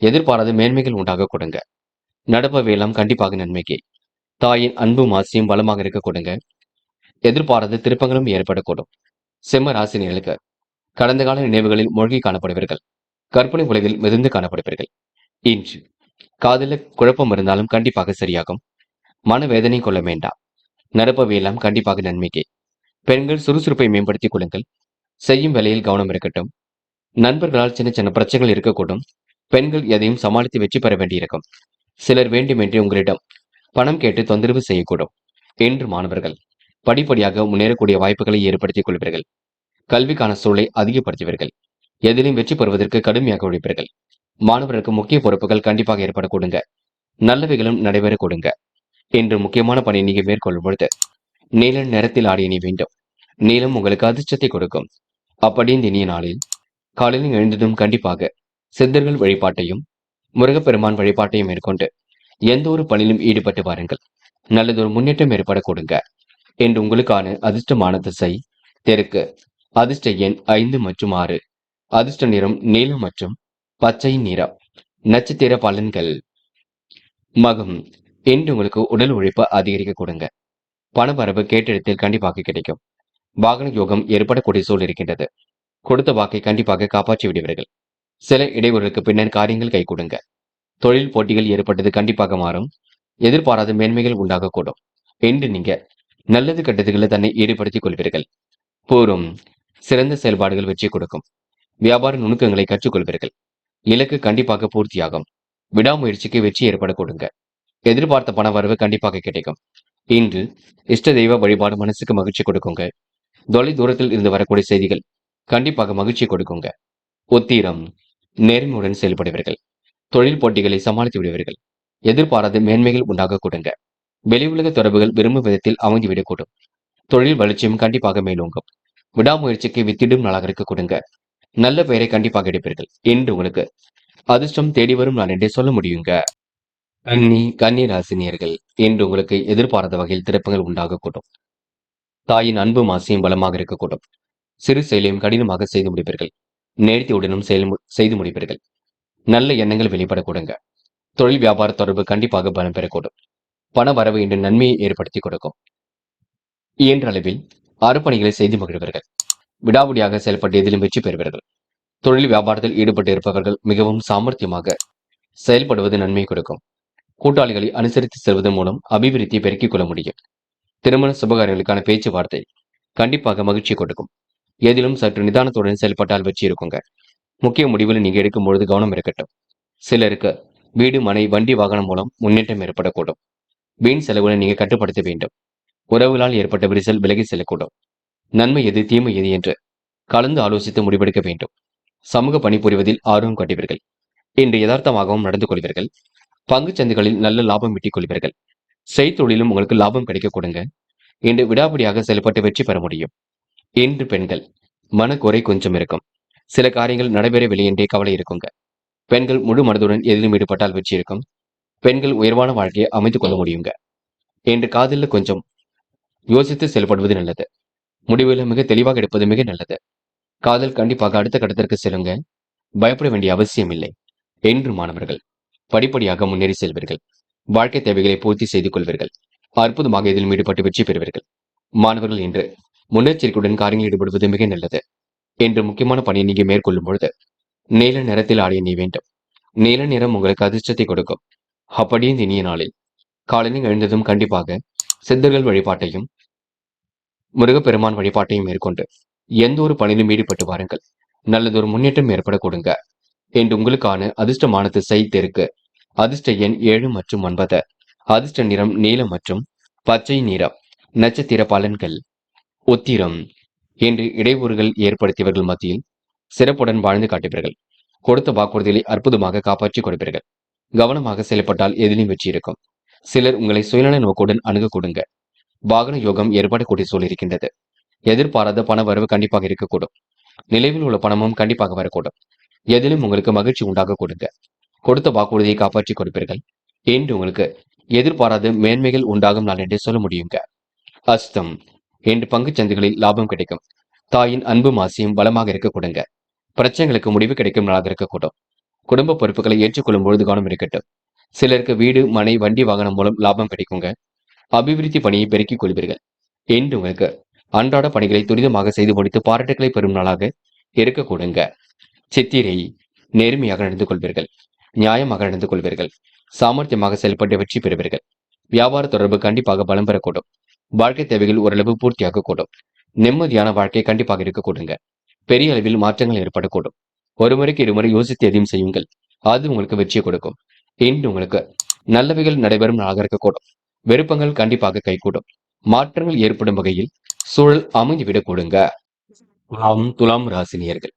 எதிர்பாராத மேன்மைகள் உண்டாக கொடுங்க. நடப்பவையெல்லாம் கண்டிப்பாக நன்மைக்கு. தாயின் அன்பும் ஆசையும் பலமாக இருக்க கொடுங்க. எதிர்பாராத திருப்பங்களும் ஏற்படக்கூடும். சிம்ம ராசினியர்களுக்கு கடந்த கால நினைவுகளில் மூழ்கி காணப்படுவீர்கள். கற்பனை உலகில் மிதந்து காணப்படுவீர்கள். இன்று காதல குழப்பம் இருந்தாலும் கண்டிப்பாக சரியாகும். மனவேதனை கொள்ள வேண்டாம். நடப்பவையெல்லாம் கண்டிப்பாக நன்மைக்கு. பெண்கள் சுறுசுறுப்பை மேம்படுத்திக் கொள்ளுங்கள். செய்யும் வேலையில் கவனம் இருக்கட்டும். நண்பர்களால் சின்ன சின்ன பிரச்சனைகள் இருக்கக்கூடும். பெண்கள் எதையும் சமாளித்து வெற்றி பெற வேண்டியிருக்கும். சிலர் வேண்டுமென்றே உங்களிடம் பணம் கேட்டு தொந்தரவு செய்யக்கூடும். என்று மாணவர்கள் படிப்படியாக முன்னேறக்கூடிய வாய்ப்புகளை ஏற்படுத்திக் கொள்வீர்கள். கல்விக்கான சூழலை அதிகப்படுத்துவீர்கள். எதிலும் வெற்றி பெறுவதற்கு கடுமையாக உழைப்பீர்கள். மாணவர்களுக்கு முக்கிய பொறுப்புகள் கண்டிப்பாக ஏற்பட கொடுங்க. நல்லவைகளும் நடைபெற கொடுங்க. என்று முக்கியமான பணியை நீங்க மேற்கொள்ளும் பொழுது நீல நிறத்தில் ஆடிய நீ வேண்டும். நீளம் உங்களுக்கு அதிர்ஷ்டத்தை கொடுக்கும். அப்படி இந்த இனிய நாளில் காலையில் எழுந்ததும் கண்டிப்பாக சித்தர்கள் வழிபாட்டையும் முருகப்பெருமான் வழிபாட்டையும் மேற்கொண்டு எந்த ஒரு பணியிலும் ஈடுபட்டு வாருங்கள். நல்லதொரு முன்னேற்றம் ஏற்பட கொடுங்க. என்று உங்களுக்கான அதிர்ஷ்டமான திசை தெற்கு. அதிர்ஷ்ட எண் 5 மற்றும் 6. அதிர்ஷ்ட நிறம் நீலம் மற்றும் பச்சை நிறம். நட்சத்திர பலன்கள். மகம். இன்று உங்களுக்கு உடல் உழைப்பு அதிகரிக்க கொடுங்க. பணவரவு கேட்டிடத்தில் கண்டிப்பாக கிடைக்கும். வாகன யோகம் ஏற்படக்கூடிய சூழல் இருக்கின்றது. கொடுத்த வாக்கை கண்டிப்பாக காப்பாற்றி விடுவீர்கள். சில இடைவெளிக்கு பின்னர் காரியங்கள் கை கொடுங்க. தொழில் போட்டிகள் ஏற்பட்டது கண்டிப்பாக மாறும். எதிர்பாராத மேன்மைகள் உண்டாகக்கூடும். என்று நீங்க நல்லது கெட்டதுகளை தன்னை ஈடுபடுத்திக் கொள்வீர்கள். பூர்வம். சிறந்த செயல்பாடுகள் வெற்றி கொடுக்கும். வியாபார நுணுக்கங்களை கற்றுக்கொள்வீர்கள். இலக்கு கண்டிப்பாக பூர்த்தியாகும். விடாமுயற்சிக்கு வெற்றி ஏற்பட கொடுங்க. எதிர்பார்த்த பண வரவு கண்டிப்பாக கிடைக்கும். இன்று இஷ்ட தெய்வ வழிபாடு மனசுக்கு மகிழ்ச்சி கொடுக்குங்க. தொலை தூரத்தில் இருந்து வரக்கூடிய செய்திகள் கண்டிப்பாக மகிழ்ச்சி கொடுக்குங்க. உத்திரம். நேர்மையுடன் செயல்படுவீர்கள். தொழில் போட்டிகளை சமாளித்து விடுவீர்கள். எதிர்பாராத மேன்மைகள் உண்டாக கொடுங்க. வெளி உலக தொடர்புகள் விரும்பும் விதத்தில் அமைந்துவிடக்கூடும். தொழில் வளர்ச்சியும் கண்டிப்பாக மேலோங்கும். விடாமுயற்சிக்கு வித்திடும் நாளாக இருக்க கொடுங்க. நல்ல பெயரை கண்டிப்பாக எடுப்பீர்கள். இன்று உங்களுக்கு அதிர்ஷ்டம் தேடி வரும் நாள் என்றே சொல்ல முடியுங்க. கன்னி ராசினியர்கள் இன்று உங்களுக்கு எதிர்பாராத வகையில் திருப்பங்கள் உண்டாகக்கூடும். தாயின் அன்பு மாசியும் பலமாக இருக்கக்கூடும். சிறு செயலையும் கடினமாக செய்து முடிப்பீர்கள். நேர்த்தியுடனும் செய்து முடிப்பீர்கள். நல்ல எண்ணங்கள் வெளிப்பட கொடுங்க. தொழில் வியாபார தொடர்பு கண்டிப்பாக பலம் பெறக்கூடும். பண வரவு இன்று நன்மையை ஏற்படுத்தி கொடுக்கும். இயன்ற அளவில் அர்ப்பணிகளை செய்து மகிழ்வீர்கள். விடாவிடியாக செயல்பட்டு எதிலும் வெற்றி பெறுவீர்கள். தொழில் வியாபாரத்தில் ஈடுபட்டு இருப்பவர்கள் மிகவும் சாமர்த்தியமாக செயல்படுவது நன்மை கொடுக்கும். கூட்டாளிகளை அனுசரித்து செல்வதன் மூலம் அபிவிருத்தியை பெருக்கிக் கொள்ள முடியும். திருமண சுபகாரியங்களுக்கான பேச்சுவார்த்தை கண்டிப்பாக மகிழ்ச்சி கொடுக்கும். எதிலும் சற்று நிதானத்துடன் செயல்பட்டால் வெற்றி இருக்குங்க. முக்கிய முடிவுகளை நீங்க எடுக்கும் பொழுது கவனம் இருக்கட்டும். சிலருக்கு வீடு, மனை, வண்டி, வாகனம் மூலம் முன்னேற்றம் ஏற்படக்கூடும். வீண் செலவுகளை நீங்க கட்டுப்படுத்த வேண்டும். உறவுகளால் ஏற்பட்ட விரிசல் விலகி செல்லக்கூடும். நன்மை எது, தீமை எது என்று கலந்து ஆலோசித்து முடிவெடுக்க வேண்டும். சமூக பணிபுரிவதில் ஆர்வம் காட்டுவீர்கள். இன்று யதார்த்தமாகவும் நடந்து கொள்வீர்கள். பங்கு சந்தைகளில் நல்ல லாபம் ஈட்டிக் கொள்வீர்கள். செய்தொழிலும் உங்களுக்கு லாபம் கிடைக்க கொடுங்க. இன்று விடாபிடியாக செயல்பட்டு வெற்றி பெற முடியும். இன்று பெண்கள் மனக்குறை கொஞ்சம் இருக்கும். சில காரியங்கள் நடைபெறவில்லை என்றே கவலை இருக்குங்க. பெண்கள் முழு மனதுடன் எதிலும் ஈடுபட்டால் வெற்றி இருக்கும். பெண்கள் உயர்வான வாழ்க்கையை அமைத்துக் கொள்ள முடியுங்க. இன்று காதலில் கொஞ்சம் யோசித்து செயல்படுவது நல்லது. முடிவுகளை மிக தெளிவாக எடுப்பது மிக நல்லது. காதல் கண்டிப்பாக அடுத்த கட்டத்திற்கு செல்லுங்க. பயப்பட வேண்டிய அவசியம் இல்லை. என்று மாணவர்கள் படிப்படியாக முன்னேறி செல்வீர்கள். வாழ்க்கை தேவைகளை பூர்த்தி செய்து கொள்வீர்கள். அற்புதமாக இதில் ஈடுபட்டு வெற்றி பெறுவீர்கள். மாணவர்கள் இன்று முன்னெச்சரிக்கையுடன் காரியங்களில் ஈடுபடுவது மிக நல்லது. என்று முக்கியமான பணியை நீங்க மேற்கொள்ளும் பொழுது நீல நிறத்தில் ஆடிய நீ வேண்டும். நீல நிறம் உங்களுக்கு அதிர்ஷ்டத்தை கொடுக்கும். அப்படியே இந்த இனிய நாளில் காலையில் எழுந்ததும் கண்டிப்பாக சித்தர்கள் வழிபாட்டையும் முருகப்பெருமான் வழிபாட்டையும் மேற்கொண்டு எந்த ஒரு பணியிலும் ஈடுபட்டு வாருங்கள். நல்லதொரு முன்னேற்றம் ஏற்பட கொடுங்க. என்று உங்களுக்கான அதிர்ஷ்டமான திசை தெற்கு. அதிர்ஷ்ட எண் 7 மற்றும் 9. அதிர்ஷ்ட நிறம் நீலம் மற்றும் பச்சை நிறம். நட்சத்திர பலன்கள். உத்திரம். என்று இடையூறுகள் ஏற்படுத்தியவர்கள் மத்தியில் சிறப்புடன் வாழ்ந்து காட்டுவீர்கள். கொடுத்த வாக்குறுதிகளை அற்புதமாக காப்பாற்றி கொடுப்பீர்கள். கவனமாக செயல்பட்டால் எதிலும் வெற்றி இருக்கும். சிலர் உங்களை சுயநல நோக்குடன் அணுக கொடுங்க. வாகன யோகம் ஏற்படக்கூடிய சூழல் இருக்கின்றது. எதிர்பாராத பண வரவு கண்டிப்பாக இருக்கக்கூடும். நிலைவில் உள்ள பணமும் கண்டிப்பாக வரக்கூடும். எதிலும் உங்களுக்கு மகிழ்ச்சி உண்டாக கொடுங்க. கொடுத்த வாக்குறுதியை காப்பாற்றி கொடுப்பீர்கள். என்று உங்களுக்கு எதிர்பாராத மேன்மைகள் உண்டாகும் நாள் என்றே சொல்ல முடியுங்க. அஸ்தம். என்று பங்கு சந்தைகளில் லாபம் கிடைக்கும். தாயின் அன்பு மாசியும் பலமாக இருக்க கொடுங்க. பிரச்சனைகளுக்கு முடிவு கிடைக்கும் நாளாக இருக்கக்கூடும். குடும்ப பொறுப்புகளை ஏற்றுக்கொள்ளும் பொழுது கவனம் இருக்கட்டும். சிலருக்கு வீடு, மனை, வண்டி, வாகனம் மூலம் லாபம் கிடைக்குங்க. அபிவிருத்தி பணியை பெருக்கிக் கொள்வீர்கள். என்று உங்களுக்கு அன்றாட பணிகளை துரிதமாக செய்து முடித்து பாராட்டுகளை பெறும் நாளாக இருக்க கொடுங்க. சித்திரை. நேர்மையாக நடந்து கொள்வீர்கள். நியாயமாக நடந்து கொள்வீர்கள். சாமர்த்தியமாக செயல்பட்டு வெற்றி பெறுவீர்கள். வியாபார தொடர்பு கண்டிப்பாக பலம் பெறக்கூடும். வாழ்க்கை தேவைகள் ஓரளவு பூர்த்தியாக கூடும். நிம்மதியான வாழ்க்கை கண்டிப்பாக இருக்க கொடுங்க. பெரிய அளவில் மாற்றங்கள் ஏற்படக்கூடும். ஒரு முறைக்கு இருமுறை யோசித்து எதையும் செய்யுங்கள். அது உங்களுக்கு வெற்றியை கொடுக்கும். இன்று உங்களுக்கு நல்லவைகள் நடைபெறும் நாளாக இருக்கக்கூடும். விருப்பங்கள் கண்டிப்பாக கைகூடும். மாற்றங்கள் ஏற்படும் வகையில் சூழல் அமைந்துவிடக் கொடுங்க. துலாம் ராசினியர்கள்,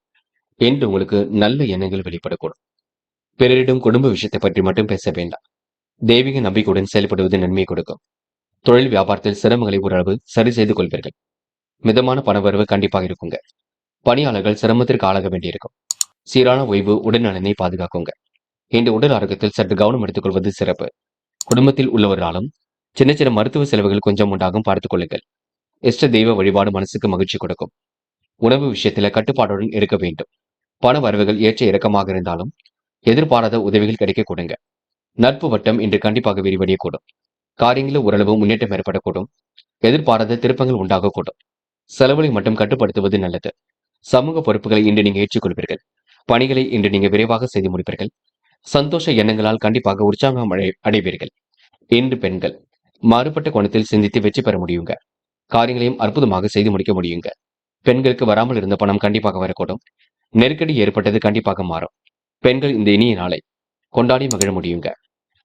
இன்று உங்களுக்கு நல்ல எண்ணங்கள் வெளிப்படக்கூடும். பிறரிடம் குடும்ப விஷயத்தை பற்றி மட்டும் பேச வேண்டாம். தெய்வீக நம்பிக்கையுடன் செயல்படுவது நன்மை கொடுக்கும். தொழில் வியாபாரத்தில் சிரமங்களை ஓரளவு சரி செய்து கொள்வீர்கள். மிதமான பணவரவு கண்டிப்பாக இருக்குங்க. பணியாளர்கள் சிரமத்திற்கு ஆளாக வேண்டியிருக்கும். சீரான ஓய்வு உடல் நலனை பாதுகாக்குங்க. இன்று உடல் ஆரோக்கியத்தில் சற்று கவனம் எடுத்துக் கொள்வது சிறப்பு. குடும்பத்தில் உள்ளவராலும் சின்ன சின்ன மருத்துவ செலவுகள் கொஞ்சம் உண்டாகும் பார்த்துக் கொள்ளுங்கள். இஷ்ட தெய்வ வழிபாடு மனசுக்கு மகிழ்ச்சி கொடுக்கும். உணவு விஷயத்துல கட்டுப்பாடுடன் இருக்க வேண்டும். பண வரவுகள் ஏற்ற இறக்கமாக இருந்தாலும் எதிர்பாராத உதவிகள் கிடைக்க கொடுங்க. நட்பு வட்டம் இன்று கண்டிப்பாக விரிவடையக்கூடும். காரியங்களில் ஓரளவு முன்னேற்றம் ஏற்படக்கூடும். எதிர்பாராத திருப்பங்கள் உண்டாகக்கூடும். செலவுகளை மட்டும் கட்டுப்படுத்துவது நல்லது. சமூக பொறுப்புகளை இன்று நீங்க ஏற்றுக்கொள்வீர்கள். பணிகளை இன்று நீங்க விரைவாக செய்து முடிப்பீர்கள். சந்தோஷ எண்ணங்களால் கண்டிப்பாக உற்சாகம் அடைவீர்கள். இன்று பெண்கள் மாறுபட்ட கோணத்தில் சிந்தித்து வெற்றி பெற முடியுங்க. காரியங்களையும் அற்புதமாக செய்து முடிக்க முடியுங்க. பெண்களுக்கு வராமல் இருந்த பணம் கண்டிப்பாக வரக்கூடும். நெருக்கடி ஏற்பட்டது கண்டிப்பாக மாறும். பெண்கள் இந்த இனிய நாளை கொண்டாடி மகிழ முடியுங்க.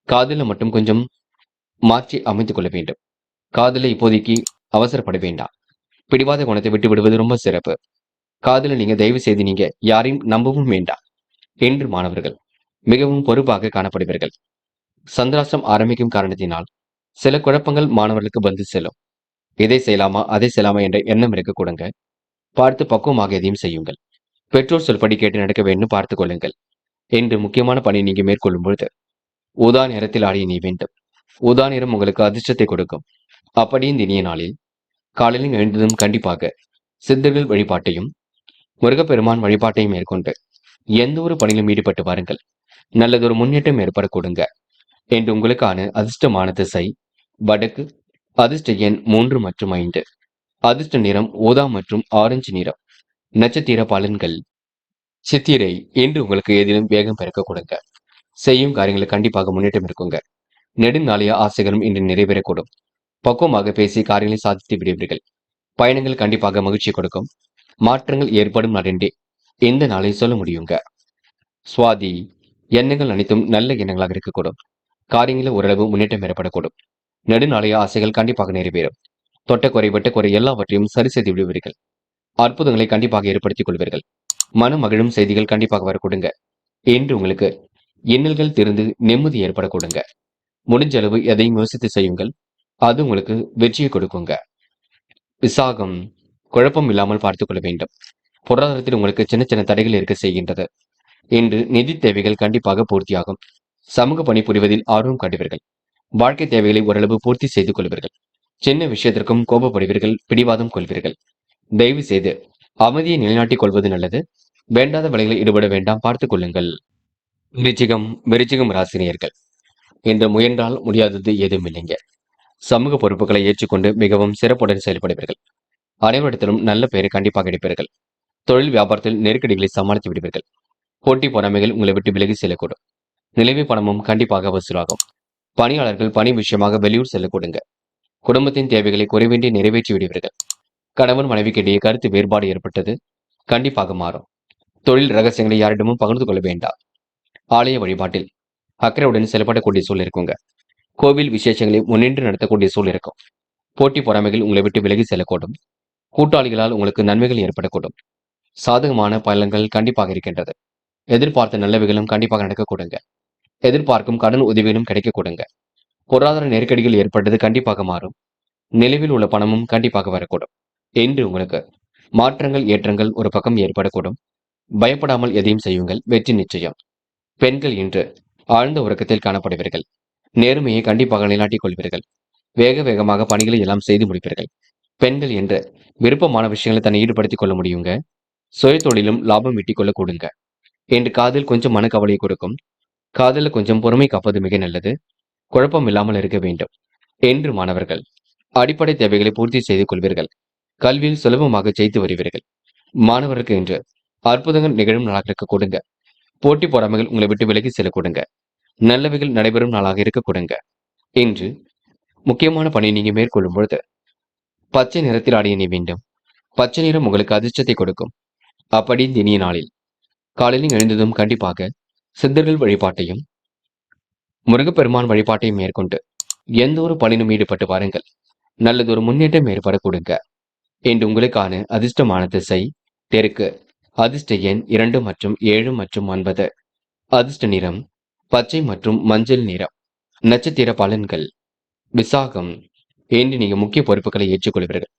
காதல மட்டும் கொஞ்சம் மாற்றி அமைத்துக் கொள்ள வேண்டும். காதல இப்போதைக்கு அவசரப்பட வேண்டாம். பிடிவாத குணத்தை விட்டு விடுவது ரொம்ப சிறப்பு. காதல நீங்க தயவு செய்து நீங்க யாரையும் நம்பவும் வேண்டாம். என்று மாணவர்கள் மிகவும் பொறுப்பாக காணப்படுவீர்கள். சந்திராஷ்டிரம் ஆரம்பிக்கும் காரணத்தினால் சில குழப்பங்கள் மாணவர்களுக்கு வந்து செல்லும். இதை செய்யலாமா அதை செய்யலாமா என்ற எண்ணம் இருக்க கொடுங்க. பார்த்து பக்குவமாக எதையும் செய்யுங்கள். பெற்றோர் சொல்படி கேட்டு நடக்க வேண்டும் பார்த்துக் கொள்ளுங்கள். என்று முக்கியமான பணி நீங்க மேற்கொள்ளும் பொழுது ஊதா நிறத்தில் ஆடிய நீ வேண்டும். ஊதா நிறம் உங்களுக்கு அதிர்ஷ்டத்தை கொடுக்கும். அப்படி இந்த இனிய நாளில் காலையில் எழுந்ததும் கண்டிப்பாக சித்தர்கள் வழிபாட்டையும் முருகப்பெருமான் வழிபாட்டையும் மேற்கொண்டு எந்த ஒரு பணியிலும் ஈடுபட்டு வாருங்கள். நல்லதொரு முன்னேற்றம் ஏற்பட கொடுங்க. என்று உங்களுக்கான அதிர்ஷ்டமான திசை வடக்கு. அதிர்ஷ்ட எண் 3 மற்றும் 5. அதிர்ஷ்ட நிறம் ஊதா மற்றும் ஆரஞ்சு நிறம். நட்சத்திர பலன்கள். சித்திரை, இன்று உங்களுக்கு ஏதேனும் வேகம் பிறக்க கொடுங்க. செய்யும் காரியங்களுக்கு கண்டிப்பாக முன்னேற்றம் இருக்குங்க. நெடுநாளைய ஆசைகளும் இன்று நிறைவேறக்கூடும். பக்குவமாக பேசி காரியங்களை சாதித்து விடுவீர்கள். பயணங்கள் கண்டிப்பாக மகிழ்ச்சி கொடுக்கும். மாற்றங்கள் ஏற்படும் நடந்தே இந்த நாளை சொல்ல முடியுங்க. சுவாதி, எண்ணங்கள் அனைத்தும் நல்ல எண்ணங்களாக இருக்கக்கூடும். காரியங்களில் ஓரளவு முன்னேற்றம் ஏற்படக்கூடும். நெடுநாளைய ஆசைகள் கண்டிப்பாக நிறைவேறும். தொட்ட குறை வெட்ட குறை எல்லாவற்றையும் சரி செய்து விடுவீர்கள். அற்புதங்களை கண்டிப்பாக ஏற்படுத்திக் கொள்வீர்கள். மன மகிழும் செய்திகள் கண்டிப்பாக வர கொடுங்க. என்று உங்களுக்கு இன்னல்கள் திருந்து நிம்மதி ஏற்பட கொடுங்க. முடிஞ்ச அளவு எதையும் யோசித்து செய்யுங்கள். அது உங்களுக்கு வெற்றியை கொடுக்குங்க. விசாகம், குழப்பம் இல்லாமல் பார்த்துக் கொள்ள வேண்டும். பொருளாதாரத்தில் உங்களுக்கு சின்ன சின்ன தடைகள் இருக்க செய்கின்றது. இன்று நிதி தேவைகள் கண்டிப்பாக பூர்த்தியாகும். சமூக பணி புரிவதில் ஆர்வம் காட்டுவீர்கள். வாழ்க்கை தேவைகளை ஓரளவு பூர்த்தி செய்து கொள்வீர்கள். சின்ன விஷயத்திற்கும் கோபப்படுவீர்கள். பிடிவாதம் கொள்வீர்கள். தயவு செய்து அமைதியை நிலைநாட்டிக் கொள்வது நல்லது. வேண்டாத வேலைகளை ஈடுபட வேண்டாம் பார்த்துக் கொள்ளுங்கள். விருச்சிகம் ராசினியர்கள், இன்று முயன்றால் முடியாதது ஏதும் இல்லைங்க. சமூக பொறுப்புகளை ஏற்றுக்கொண்டு மிகவும் சிறப்புடன் செயல்படுவீர்கள். அனைவரிடத்திலும் நல்ல பெயரை கண்டிப்பாக எடுப்பீர்கள். தொழில் வியாபாரத்தில் நெருக்கடிகளை சமாளித்து விடுவீர்கள். போட்டி பொறாமைகள் உங்களை விட்டு விலகி செல்லக்கூடும். நிலைமை பணமும் கண்டிப்பாக வசூலாகும். பணியாளர்கள் பணி விஷயமாக வெளியூர் செல்லக்கூடுங்க. குடும்பத்தின் தேவைகளை குறைவின்றி நிறைவேற்றி விடுவீர்கள். கணவன் மனைவிக்கிடையே கருத்து வேறுபாடு ஏற்பட்டது கண்டிப்பாக மாறும். தொழில் ரகசியங்களை யாரிடமும் பகிர்ந்து கொள்ள வேண்டாம். ஆலய வழிபாட்டில் அக்கறையுடன் செயல்படக்கூடிய சூழல் இருக்குங்க. கோவில் விசேஷங்களை முன்னின்று நடத்தக்கூடிய சூழல் இருக்கும். போட்டி பொறாமைகள் உங்களை விட்டு விலகி செல்லக்கூடும். கூட்டாளிகளால் உங்களுக்கு நன்மைகள் ஏற்படக்கூடும். சாதகமான பலன்கள் கண்டிப்பாக இருக்கின்றது. எதிர்பார்த்த நல்லவைகளும் கண்டிப்பாக நடக்க கொடுங்க. எதிர்பார்க்கும் கடன் உதவிகளும் கிடைக்க கொடுங்க. பொருளாதார நெருக்கடிகள் ஏற்பட்டது கண்டிப்பாக மாறும். நிலவில் உள்ள பணமும் கண்டிப்பாக வரக்கூடும். என்று உங்களுக்கு மாற்றங்கள் ஏற்றங்கள் ஒரு பக்கம் ஏற்படக்கூடும். பயப்படாமல் எதையும் செய்யுங்கள். வெற்றி நிச்சயம். பெண்கள் இன்று ஆழ்ந்த உறக்கத்தில் காணப்படுவீர்கள். நேர்மையை கண்டிப்பாக நிலைநாட்டிக் கொள்வீர்கள். வேக வேகமாக பணிகளை எல்லாம் செய்து முடிப்பீர்கள். பெண்கள் என்று விருப்பமான விஷயங்களை தன்னை ஈடுபடுத்திக் கொள்ள முடியுங்க. சுய தொழிலும் லாபம் ஈட்டிக் கொள்ள கொடுங்க. என்று காதல் கொஞ்சம் மனக்கவலையை கொடுக்கும். காதலில் கொஞ்சம் பொறுமை காப்பது மிக நல்லது. குழப்பம் இல்லாமல் இருக்க வேண்டும். என்று மாணவர்கள் அடிப்படை தேவைகளை பூர்த்தி செய்து கொள்வீர்கள். கல்வியில் சுலபமாக ஜெயித்து வருவீர்கள். மாணவருக்கு இன்று அற்புதங்கள் நிகழும் நாளாக இருக்க கொடுங்க. போட்டி பொறாமைகள் உங்களை விட்டு விலகி செல்ல கொடுங்க. நல்லவைகள் நடைபெறும் நாளாக இருக்க கொடுங்க. இன்று முக்கியமான பணி நீங்க மேற்கொள்ளும் பொழுது பச்சை நிறத்தில் ஆடிய நீ வேண்டும். பச்சை நிறம் உங்களுக்கு அதிர்ஷ்டத்தை கொடுக்கும். அப்படி இந்த இனிய நாளில் காலையில் எழுந்ததும் கண்டிப்பாக சித்தர்கள் வழிபாட்டையும் முருகப்பெருமான் வழிபாட்டையும் மேற்கொண்டு எந்த ஒரு பணியிலும் ஈடுபட்டு வாருங்கள். நல்லதொரு முன்னேற்றம் ஏற்பட கொடுங்க. இன்று உங்களுக்கான அதிர்ஷ்டமான திசை தெற்கு. அதிர்ஷ்ட எண் 2 மற்றும் 7 மற்றும் 9. அதிர்ஷ்ட நிறம் பச்சை மற்றும் மஞ்சள் நிறம். நட்சத்திர பலன்கள். விசாகம். இன்று நீங்க முக்கிய பொறுப்புகளை ஏற்றுக்கொள்வீர்கள்.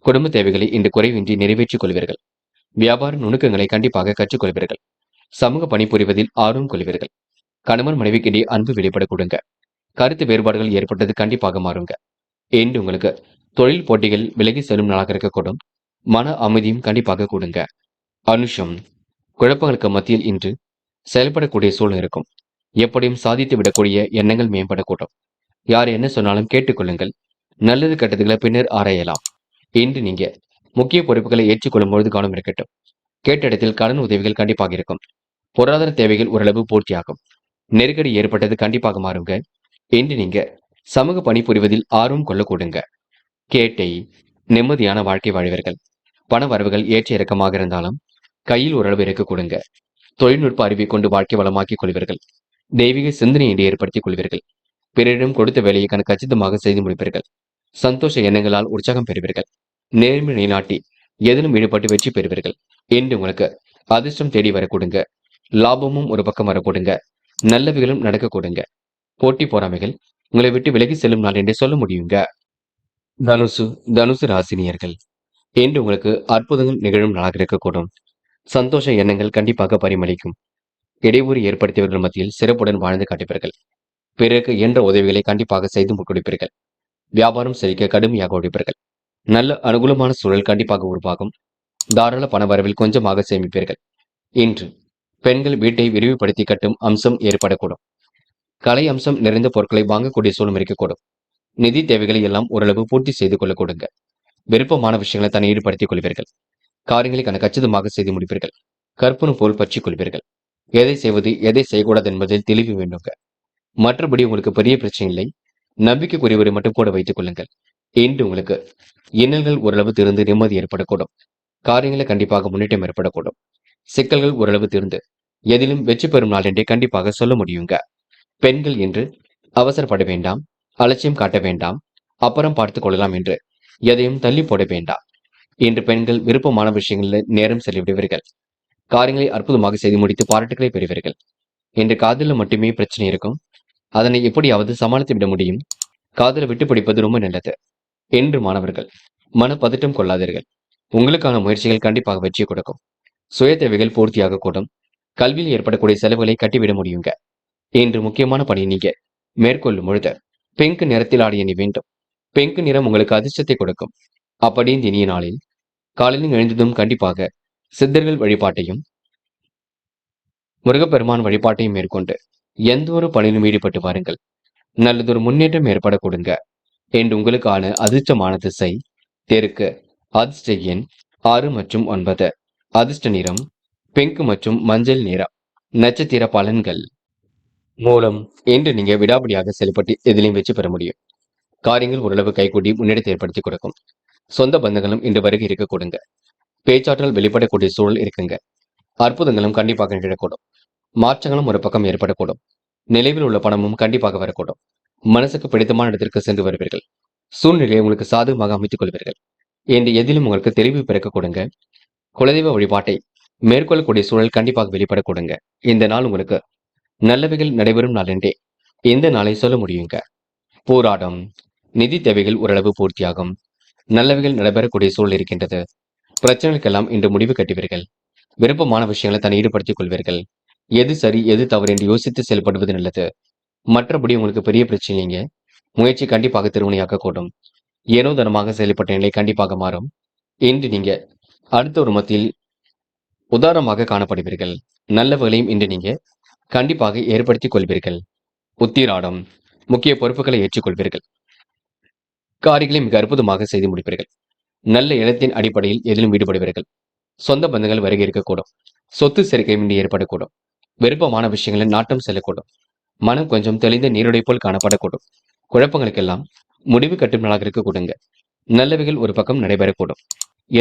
குடும்ப தேவைகளை இன்று குறைவின்றி நிறைவேற்றிக் கொள்வீர்கள். வியாபார நுணுக்கங்களை கண்டிப்பாக கற்றுக்கொள்வீர்கள். சமூக பணிபுரிவதில் ஆர்வம் கொள்வீர்கள். கணவன் மனைவிக்கிடையே அன்பு வெளிப்பட கொடுங்க. கருத்து வேறுபாடுகள் ஏற்பட்டது கண்டிப்பாக மாறுங்க. இன்று உங்களுக்கு தொழில் போட்டிகள் விலகி செல்லும் நாளாக இருக்கக்கூடும். மன அமைதியும் கண்டிப்பாக கொடுங்க. அனுஷம். குழப்பங்களுக்கு மத்தியில் இன்று செயல்படக்கூடிய சூழல் இருக்கும். எப்படியும் சாதித்து விடக்கூடிய எண்ணங்கள் மேம்படக்கூடும். யார் என்ன சொன்னாலும் கேட்டுக்கொள்ளுங்கள். நல்லது கெட்டதுகளை பின்னர் ஆராயலாம். இன்று நீங்க முக்கிய பொறுப்புகளை ஏற்றுக்கொள்ளும் பொழுது கவனம் இருக்கட்டும். கேட்ட இடத்தில் கடன் உதவிகள் கண்டிப்பாக இருக்கும். பொருளாதார தேவைகள் ஓரளவு பூர்த்தியாகும். நெருக்கடி ஏற்பட்டது கண்டிப்பாக மாறுங்க. இன்று நீங்க சமூக பணிபுரிவதில் ஆர்வம் கொள்ள கூடுங்க. கேட்டை. நிம்மதியான வாழ்க்கை வாழ்வீர்கள். பண வரவுகள் ஏற்ற இறக்கமாக இருந்தாலும் கையில் ஓரளவு இருக்க கொடுங்க. தொழில்நுட்ப அறிவை கொண்டு வாழ்க்கை வளமாக்கிக் கொள்வீர்கள். தெய்வீக சிந்தனையை ஏற்படுத்திக் கொள்வீர்கள். பிறரிடம் கொடுத்த வேலையை கச்சிதமாக செய்து முடிப்பீர்கள். சந்தோஷ எண்ணங்களால் உற்சாகம் பெறுவீர்கள். நேர்மை நிலைநாட்டி எதிலும் ஈடுபட்டு வெற்றி பெறுவீர்கள். இன்று உங்களுக்கு அதிர்ஷ்டம் தேடி வர கொடுங்க. லாபமும் ஒரு பக்கம் வர கொடுங்க. நல்லவைகளும் நடக்க கொடுங்க. போட்டி பொறாமைகள் உங்களை விட்டு விலகி செல்லும் நாள் என்றே சொல்ல முடியுங்க. தனுசு ராசினியர்கள். இன்று உங்களுக்கு அற்புதங்கள் நிகழும் நாளாக இருக்கக்கூடும். சந்தோஷ எண்ணங்கள் கண்டிப்பாக பரிமளிக்கும். இடையூறு ஏற்படுத்தியவர்கள் மத்தியில் சிறப்புடன் வாழ்ந்து காட்டுவீர்கள். பிறருக்கு இயன்ற உதவிகளை கண்டிப்பாக செய்து கொடுப்பீர்கள். வியாபாரம் செழிக்க கடுமையாக உழைப்பீர்கள். நல்ல அனுகூலமான சூழல் கண்டிப்பாக உருவாகும். தாராள பண வரவில் கொஞ்சமாக சேமிப்பீர்கள். இன்று பெண்கள் வீட்டை விரிவுபடுத்தி கட்டும் அம்சம் ஏற்படக்கூடும். கலை அம்சம் நிறைந்த பொருட்களை வாங்கக்கூடிய சூழல் இருக்கக்கூடும். நிதி தேவைகளை எல்லாம் ஓரளவு பூர்த்தி செய்து கொள்ள கொடுங்க. விருப்பமான விஷயங்களை தன்னை ஈடுபடுத்திக் கொள்வீர்கள். காரியங்களை கச்சிதமாக செய்து முடிப்பீர்கள். கற்பனை போல் பற்றிக் கொள்வீர்கள். எதை செய்வது எதை செய்யக்கூடாது என்பதில் தெளிவு வேண்டுங்க. மற்றபடி உங்களுக்கு பெரிய பிரச்சனை இல்லை. நம்பிக்கைக்குரியவரை மட்டும் கூட வைத்துக் கொள்ளுங்கள். இன்று உங்களுக்கு இன்னல்கள் ஓரளவு திருந்து நிம்மதி ஏற்படக்கூடும். காரியங்களை கண்டிப்பாக முன்னேற்றம் ஏற்படக்கூடும். சிக்கல்கள் ஓரளவு திருந்து எதிலும் வெற்றி பெறும் நாள் என்றே கண்டிப்பாக சொல்ல முடியுங்க. பெண்கள் என்று அவசரப்பட வேண்டாம். அலட்சியம் காட்ட வேண்டாம். அப்புறம் பார்த்துக் கொள்ளலாம் என்று எதையும் தள்ளி போட வேண்டாம். இன்று பெண்கள் விருப்பமான விஷயங்களில் நேரம் செலவிடுவீர்கள். காரியங்களை அற்புதமாக செய்து முடித்து பாராட்டுகளை பெறுவீர்கள். இன்று காதலில் மட்டுமே பிரச்சனை இருக்கும். அதனை எப்படியாவது சமாளித்து விட முடியும். காதலை விட்டு பிடிப்பது ரொம்ப நல்லது. என்று மாணவர்கள் மனப்பதட்டம் கொள்ளாதீர்கள். உங்களுக்கான முயற்சிகள் கண்டிப்பாக வெற்றி கொடுக்கும். சுய தேவைகள் பூர்த்தியாக கூடும். கல்வியில் ஏற்படக்கூடிய செலவுகளை கட்டிவிட முடியுங்க. இன்று முக்கியமான பணி நீங்க மேற்கொள்ளும் பொழுது பிங்க் நிறத்தில் ஆடிய நீ வேண்டும். பிங்க் நிறம் உங்களுக்கு அதிர்ஷ்டத்தை கொடுக்கும். அப்படி இந்த இனிய நாளில் காலையில் எழுந்ததும் கண்டிப்பாக சித்தர்கள் வழிபாட்டையும் முருகப்பெருமான் வழிபாட்டையும் மேற்கொண்டு எந்த ஒரு பணியிலும் ஈடுபட்டு வாருங்கள். நல்லதொரு முன்னேற்றம் ஏற்பட கொடுங்க. என்று உங்களுக்கான அதிர்ஷ்டமான திசை தெற்கு. அதிர்ஷ்ட எண் 6 மற்றும் 9. அதிர்ஷ்ட நிறம் பிங்க் மற்றும் மஞ்சள் நிறம். நட்சத்திர பலன்கள். மூலம். இன்று நீங்க விடாபடியாக செயல்பட்டு எதிலையும் வெற்றி பெற முடியும். காரியங்கள் ஓரளவு கைகூடி முன்னேற்றத்தை ஏற்படுத்தி கொடுக்கும். சொந்த பந்தங்களும் இன்று வருகை இருக்க கொடுங்க. பேச்சாற்றல் வெளிப்படக்கூடிய சூழல் இருக்குங்க. அற்புதங்களும் கண்டிப்பாக நிகழக்கூடும். மாற்றங்களும் ஒரு பக்கம் ஏற்படக்கூடும். நிலைவில் உள்ள பணமும் கண்டிப்பாக வரக்கூடும். மனசுக்கு பிடித்தமான இடத்திற்கு சென்று வருவீர்கள். சூழ்நிலையை உங்களுக்கு சாதகமாக அமைத்துக் கொள்வீர்கள். என்று எதிலும் உங்களுக்கு தெளிவு பிறக்க கொடுங்க. குலதெய்வ வழிபாட்டை மேற்கொள்ளக்கூடிய சூழல் கண்டிப்பாக வெளிப்பட கொடுங்க. இந்த நாள் உங்களுக்கு நல்லவைகள் நடைபெறும் நாள் என்றே இந்த நாளை சொல்ல முடியுங்க. போராட்டம். நிதி தேவைகள் ஓரளவு பூர்த்தியாகும். நல்லவைகள் நடைபெறக்கூடிய சூழல் இருக்கின்றது. பிரச்சனைகளுக்கெல்லாம் இன்று முடிவு கட்டுவீர்கள். விருப்பமான விஷயங்களை தன்னை ஈடுபடுத்திக் கொள்வீர்கள். எது சரி எது தவறு என்று யோசித்து செயல்படுவது நல்லது. மற்றபடி உங்களுக்கு பெரிய பிரச்சனை இல்லைங்க. முயற்சி கண்டிப்பாக திருவினையாக்க கூடும். ஏனோ தனமாக செயல்பட்ட நிலை கண்டிப்பாக மாறும். இன்று நீங்க அடுத்த ஒரு மத்தியில் உதாரணமாக காணப்படுவீர்கள். நல்லவர்களையும் இன்று நீங்க கண்டிப்பாக ஏற்படுத்திக் கொள்வீர்கள். உத்திராடம். முக்கிய பொறுப்புகளை ஏற்றுக்கொள்வீர்கள். காரியங்களை மிக அற்புதமாக செய்து முடிப்பீர்கள். நல்ல இடத்தின் அடிப்படையில் எதிலும் ஈடுபடுவீர்கள். சொந்த பந்தங்கள் வருகை இருக்கக்கூடும். சொத்து சேர்க்கை இன்றி ஏற்படக்கூடும். விருப்பமான விஷயங்களில் நாட்டம் செல்லக்கூடும். மனம் கொஞ்சம் தெளிந்த நீருடை போல் காணப்படக்கூடும். குழப்பங்களுக்கெல்லாம் முடிவு கட்டும் நாளாக இருக்க கொடுங்க. நல்லவைகள் ஒரு பக்கம் நடைபெறக்கூடும்.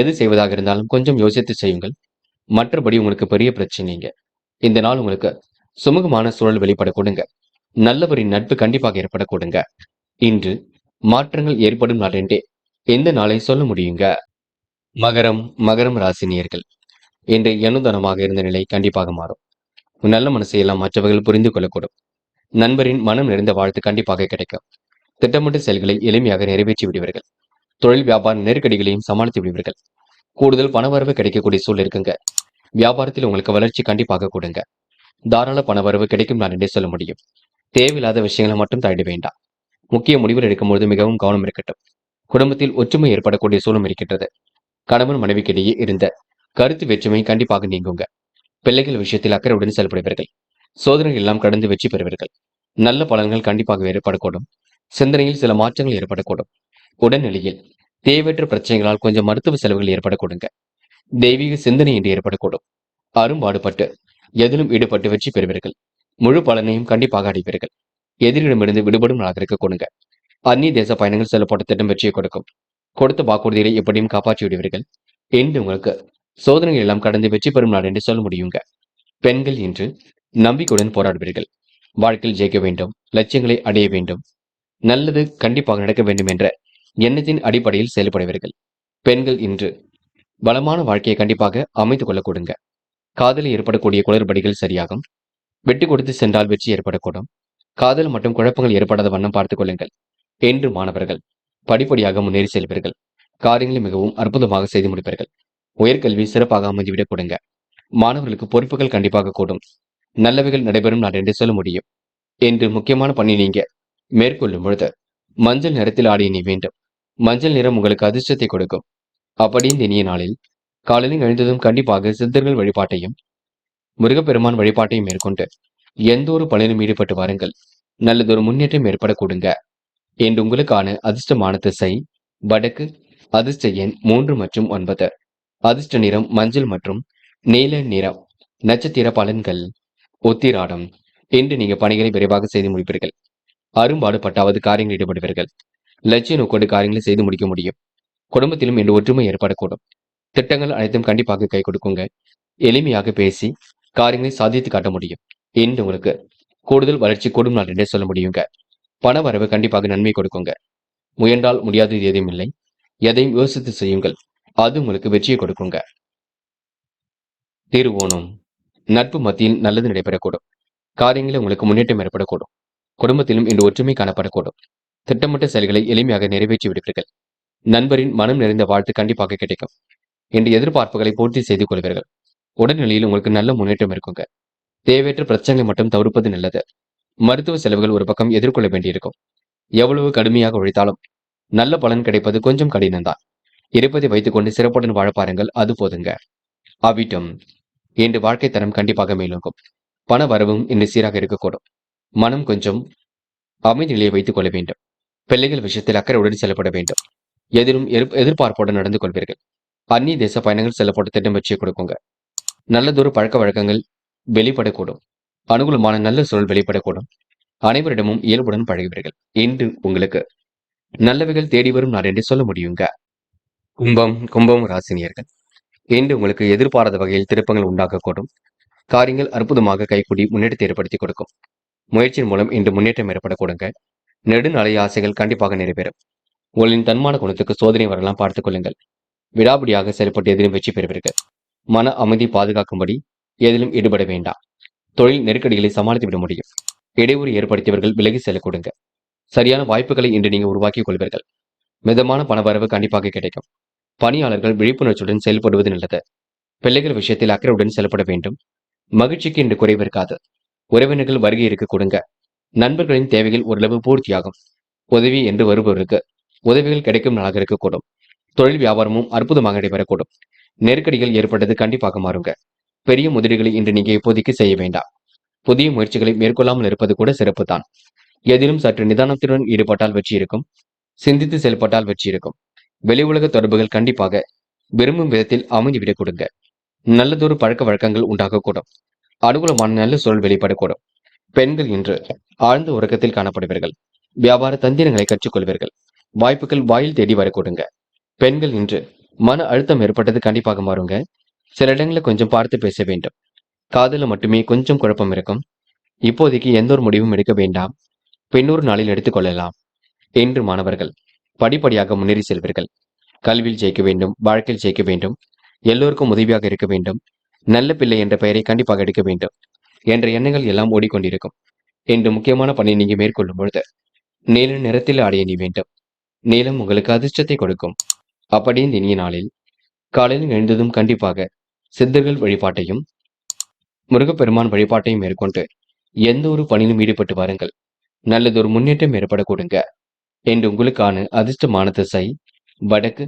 எது செய்வதாக இருந்தாலும் கொஞ்சம் யோசித்து செய்யுங்கள். மற்றபடி உங்களுக்கு பெரிய பிரச்சனைங்க. இந்த நாள் உங்களுக்கு சுமூகமான சூழல் வெளிப்படக்கூடுங்க. நல்லவரின் நட்பு கண்டிப்பாக ஏற்படக்கூடுங்க. இன்று மாற்றங்கள் ஏற்படும் நாள் என்றே எந்த நாளை சொல்ல முடியுங்க. மகரம் மகரம் ராசினியர்கள் இன்று எண்ணுதனமாக இருந்த நிலை கண்டிப்பாக மாறும். நல்ல மனசையெல்லாம் மற்றவர்கள் புரிந்து கொள்ளக்கூடும். நண்பரின் மனம் நிறைந்த வாழ்த்து கண்டிப்பாக கிடைக்கும். திட்டமிட்ட செயல்களை எளிமையாக நிறைவேற்றி விடுவீர்கள். தொழில் வியாபார நெருக்கடிகளையும் சமாளித்து விடுவீர்கள். கூடுதல் பணவரவு கிடைக்கக்கூடிய சூழல் இருக்குங்க. வியாபாரத்தில் உங்களுக்கு வளர்ச்சி கண்டிப்பாக கொடுங்க. தாராள பணவரவு கிடைக்கும் நான் என்றே சொல்ல முடியும். தேவையில்லாத விஷயங்களை மட்டும் தலையிட வேண்டாம். முக்கிய முடிவுகள் எடுக்கும்போது மிகவும் கவனம் இருக்கட்டும். குடும்பத்தில் ஒற்றுமை ஏற்படக்கூடிய சூழலும் இருக்கின்றது. கணவன் மனைவிக்கிடையே இருந்த கருத்து வேற்றுமை கண்டிப்பாக நீங்குங்க. பிள்ளைகள் விஷயத்தில் அக்கறையுடன் செயல்படுவீர்கள். சோதனைகள் எல்லாம் கடந்து வெற்றி பெறுவீர்கள். நல்ல பலன்கள் கண்டிப்பாக ஏற்படக்கூடும். சிந்தனையில் சில மாற்றங்கள் ஏற்படக்கூடும். உடல்நிலையில் தேவையற்ற பிரச்சனைகளால் கொஞ்சம் மருத்துவ செலவுகள் ஏற்படக்கூடுங்க. தெய்வீக சிந்தனை என்று ஏற்படக்கூடும். அரும்பாடுபட்டு எதிலும் ஈடுபட்டு வெற்றி பெறுவீர்கள். முழு பலனையும் கண்டிப்பாக அடைவீர்கள். எதிரிடமிருந்து விடுபடும் நாளாக இருக்க கொடுங்க. அந்நிய தேச பயணங்கள் செல்லப்பட்ட திட்டம் வெற்றியை கொடுக்கும். கொடுத்த வாக்குறுதிகளை எப்படியும் காப்பாற்றி விடுவீர்கள். என்று உங்களுக்கு சோதனைகள் எல்லாம் கடந்து வெற்றி பெறும் நாள் என்று சொல்ல முடியுங்க. பெண்கள் இன்று நம்பிக்கையுடன் போராடுவீர்கள். வாழ்க்கையில் ஜெயிக்க வேண்டும், லட்சியங்களை அடைய வேண்டும், நல்லது கண்டிப்பாக நடக்க வேண்டும் என்ற எண்ணத்தின் அடிப்படையில் செயல்படுவீர்கள். பெண்கள் இன்று பலமான வாழ்க்கையை கண்டிப்பாக அமைத்துக் கொள்ள கொடுங்க. காதலில் ஏற்படக்கூடிய குளறுபடிகள் சரியாகும். விட்டு கொடுத்து சென்றால் வெற்றி ஏற்படக்கூடும். காதல் மற்றும் குழப்பங்கள் ஏற்படாத வண்ணம் பார்த்துக் கொள்ளுங்கள். என்று மாணவர்கள் படிப்படியாக முன்னேறி செல்வீர்கள். காரியங்களை மிகவும் அற்புதமாக செய்து முடிப்பீர்கள். உயர்கல்வி சிறப்பாக அமைந்துவிடக் கொடுங்க. மாணவர்களுக்கு பொறுப்புகள் கண்டிப்பாக கூடும். நல்லவைகள் நடைபெறும் நாள் என்று சொல்ல முடியும். என்று முக்கியமான பணி நீங்க மேற்கொள்ளும் பொழுது மஞ்சள் நிறத்தில் ஆடிய நீ வேண்டும். மஞ்சள் நிறம் உங்களுக்கு அதிர்ஷ்டத்தை கொடுக்கும். அப்படியே இந்த இனிய நாளில் காலையில் எழுந்ததும் கண்டிப்பாக சித்தர்கள் வழிபாட்டையும் முருகப்பெருமான் வழிபாட்டையும் மேற்கொண்டு எந்த ஒரு பணியிலும் ஈடுபட்டு வாருங்கள். நல்லதொரு முன்னேற்றம் ஏற்பட கொடுங்க. என்று உங்களுக்கான அதிர்ஷ்டமான திசை வடக்கு. அதிர்ஷ்ட எண் 3 மற்றும் 9. அதிர்ஷ்ட நிறம் மஞ்சள் மற்றும் நீல நிறம். நட்சத்திர பலன்கள் உத்திராடம். இன்று நீங்க பணிகளை விரைவாக செய்து முடிப்பீர்கள். அரும்பாடுபட்டாவது காரியங்கள் ஈடுபடுவீர்கள். லட்சிய நோக்கோடு காரியங்களை செய்து முடிக்க முடியும். குடும்பத்திலும் இன்று ஒற்றுமை ஏற்படக்கூடும். திட்டங்கள் அனைத்தும் கண்டிப்பாக கை கொடுக்குங்க. எளிமையாக பேசி காரியங்களை சாதித்து காட்ட முடியும். இன்று உங்களுக்கு கூடுதல் வளர்ச்சி கூடும் நாள் என்றே சொல்ல முடியுங்க. பண வரவு கண்டிப்பாக நன்மை கொடுக்குங்க. முயன்றால் முடியாதது எதுவும் இல்லை. எதையும் யோசித்து செய்யுங்கள். அது உங்களுக்கு வெற்றியை கொடுக்குங்க. திருவோணம். நட்பு மத்தியில் நல்லது நடைபெறக்கூடும். காரியங்களில் உங்களுக்கு முன்னேற்றம் ஏற்படக்கூடும். குடும்பத்திலும் இன்று ஒற்றுமை காணப்படக்கூடும். திட்டமிட்ட செயல்களை எளிமையாக நிறைவேற்றி விடுவீர்கள். நண்பரின் மனம் நிறைந்த வாழ்த்து கண்டிப்பாக கிடைக்கும். இன்று எதிர்பார்ப்புகளை பூர்த்தி செய்து கொள்வீர்கள். உடல்நிலையில் உங்களுக்கு நல்ல முன்னேற்றம் இருக்குங்க. தேவையற்ற பிரச்சனைகளை மட்டும் தவிர்ப்பது நல்லது. மருத்துவ செலவுகள் ஒரு பக்கம் எதிர்கொள்ள வேண்டியிருக்கும். எவ்வளவு கடுமையாக உழைத்தாலும் நல்ல பலன் கிடைப்பது கொஞ்சம் கடினம்தான். இருப்பதை வைத்துக் கொண்டு சிறப்புடன் வாழ பாருங்கள், அது போதுங்க. அவிட்டம். இன்று வாழ்க்கை தரம் கண்டிப்பாக மேலோங்கும். பண வரவும் இன்று சீராக இருக்கக்கூடும். மனம் கொஞ்சம் அமைதி நிலையை வைத்துக் கொள்ள வேண்டும். பிள்ளைகள் விஷயத்தில் அக்கறையுடன் செல்லப்பட வேண்டும். எதிலும் எதிர்பார்ப்புடன் நடந்து கொள்வீர்கள். அந்நிய தேச பயணங்கள் செல்லப்பட்ட திட்டம் வெற்றியை கொடுக்குங்க. நல்லதொரு பழக்க வழக்கங்கள் வெளிப்படக்கூடும். அனுகூலமான நல்ல சூழல் வெளிப்படக்கூடும். அனைவரிடமும் இயல்புடன் பழகுவீர்கள். இன்று உங்களுக்கு நல்லவைகள் தேடி வரும் நாள் என்று சொல்ல முடியுங்க. கும்பம் ராசினியர்கள். இன்று உங்களுக்கு எதிர்பாராத வகையில் திருப்பங்கள் உண்டாகக்கூடும். காரியங்கள் அற்புதமாக கைகூடி முன்னேற்றத்தை ஏற்படுத்தி கொடுக்கும். முயற்சியின் மூலம் இன்று முன்னேற்றம் ஏற்படக்கூடுங்க. நெடுநாளைய ஆசைகள் கண்டிப்பாக நிறைவேறும். உங்களின் தன்மான குணத்துக்கு சோதனை வரலாம் பார்த்துக் கொள்ளுங்கள். விடாபிடியாக செயல்பட்டு எதிலும் வெற்றி பெறுவீர்கள். மன அமைதி பாதுகாக்கும்படி எதிலும் ஈடுபட வேண்டாம். தொழில் நெருக்கடிகளை சமாளித்து விட முடியும். இடையூறு ஏற்படுத்தியவர்கள் விலகி செல்ல கொடுங்க. சரியான வாய்ப்புகளை இன்று நீங்க உருவாக்கிக் கொள்வீர்கள். மிதமான பணவரவு கண்டிப்பாக கிடைக்கும். பணியாளர்கள் விழிப்புணர்ச்சியுடன் செயல்படுவது நல்லது. பிள்ளைகள் விஷயத்தில் அக்கறையுடன் செயல்பட வேண்டும். மகிழ்ச்சிக்கு இன்று குறைவு இருக்காது. உறவினர்கள் வருகை இருக்க கொடுங்க. நண்பர்களின் தேவைகள் ஓரளவு பூர்த்தியாகும். உதவி என்று வருபவருக்கு உதவிகள் கிடைக்கும் நாளாக இருக்கக்கூடும். தொழில் வியாபாரமும் அற்புதமாக நடைபெறக்கூடும். நெருக்கடிகள் ஏற்பட்டது கண்டிப்பாக மாறுங்க. பெரிய முதலீடுகளை இன்று நீங்க இப்போதைக்கு செய்ய வேண்டாம். புதிய முயற்சிகளை மேற்கொள்ளாமல் இருப்பது கூட சிறப்பு தான். எதிலும் சற்று நிதானத்துடன் ஈடுபட்டால் வெற்றி இருக்கும். சிந்தித்து செயல்பட்டால் வெற்றி இருக்கும். வெளி உலக தொடர்புகள் கண்டிப்பாக விரும்பும் விதத்தில் அமைந்துவிடக் கொடுங்க. நல்லதொரு பழக்க வழக்கங்கள் உண்டாகக்கூடும். அனுகூலமான நல்ல சூழல் வெளிப்படக்கூடும். பெண்கள் இன்று ஆழ்ந்த உறக்கத்தில் காணப்படுவீர்கள். வியாபார தந்திரங்களை கற்றுக்கொள்வீர்கள். வாய்ப்புகள் வாயில் தேடி வரக்கூடுங்க. பெண்கள் இன்று மன அழுத்தம் ஏற்பட்டது கண்டிப்பாக மாறுங்க. சில இடங்களில் கொஞ்சம் பார்த்து பேச வேண்டும். காதல மட்டுமே கொஞ்சம் குழப்பம் இருக்கும். இப்போதைக்கு எந்த ஒரு முடிவும் எடுக்க வேண்டாம். பின்னொரு நாளில் எடுத்துக்கொள்ளலாம். என்று மாணவர்கள் படிப்படியாக முன்னேறி செல்வீர்கள். கல்வியில் ஜெயிக்க வேண்டும், வாழ்க்கையில் ஜெயிக்க வேண்டும், எல்லோருக்கும் உதவியாக இருக்க வேண்டும், நல்ல பிள்ளை என்ற பெயரை கண்டிப்பாக எடுக்க வேண்டும் என்ற எண்ணங்கள் எல்லாம் ஓடிக்கொண்டிருக்கும். என்று முக்கியமான பணி நீங்க மேற்கொள்ளும் பொழுது நீல நிறத்தில் ஆடை அணி வேண்டும். நீலம் உங்களுக்கு அதிர்ஷ்டத்தை கொடுக்கும். அப்படி இந்த இனிய நாளில் காலையில் எழுந்ததும் கண்டிப்பாக சித்தர்கள் வழிபாட்டையும் முருகப்பெருமான் வழிபாட்டையும் மேற்கொண்டு எந்த ஒரு பணியிலும் ஈடுபட்டு வாருங்கள். நல்லதொரு முன்னேற்றம் ஏற்பட கொடுங்க. என்று உங்களுக்கான அதிர்ஷ்டமான திசை வடக்கு,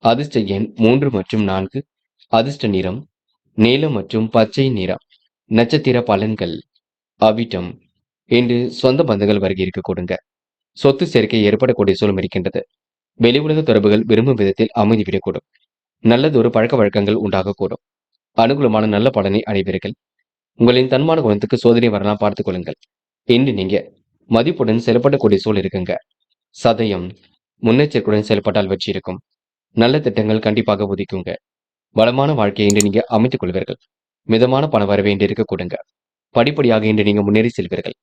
அதிர்ஷ்ட எண் 3 மற்றும் 4, அதிர்ஷ்ட நிறம் நீலம் மற்றும் பச்சை நிறம். நட்சத்திர பலன்கள் அவிட்டம். இன்று சொந்த பந்தங்கள் வருகை இருக்க கொடுங்க. சொத்து சேர்க்கை ஏற்படக்கூடிய சூழல் இருக்கின்றது. வெளி உலக தொடர்புகள் விரும்பும் விதத்தில் அமைதிவிடக்கூடும். நல்லதொரு பழக்க வழக்கங்கள் உண்டாகக்கூடும். அனுகூலமான நல்ல பலனை அடைவீர்கள். உங்களின் தன்மான குணத்துக்கு சோதனை வரலாம் பார்த்துக் கொள்ளுங்கள். இன்று நீங்க மதிப்புடன் செயல்படக்கூடிய சூழல் இருக்குங்க. சதயம் முன்னெச்சரிக்கையுடன் செயல்பட்டால் வெற்றி இருக்கும். நல்ல திட்டங்கள் கண்டிப்பாக உதிக்குங்க. வளமான வாழ்க்கையை இன்று நீங்க அமைத்துக் கொள்வீர்கள். மிதமான பண வரவை இன்று இருக்க கொடுங்க. படிப்படியாக இன்று நீங்க முன்னேறி செல்வீர்கள்.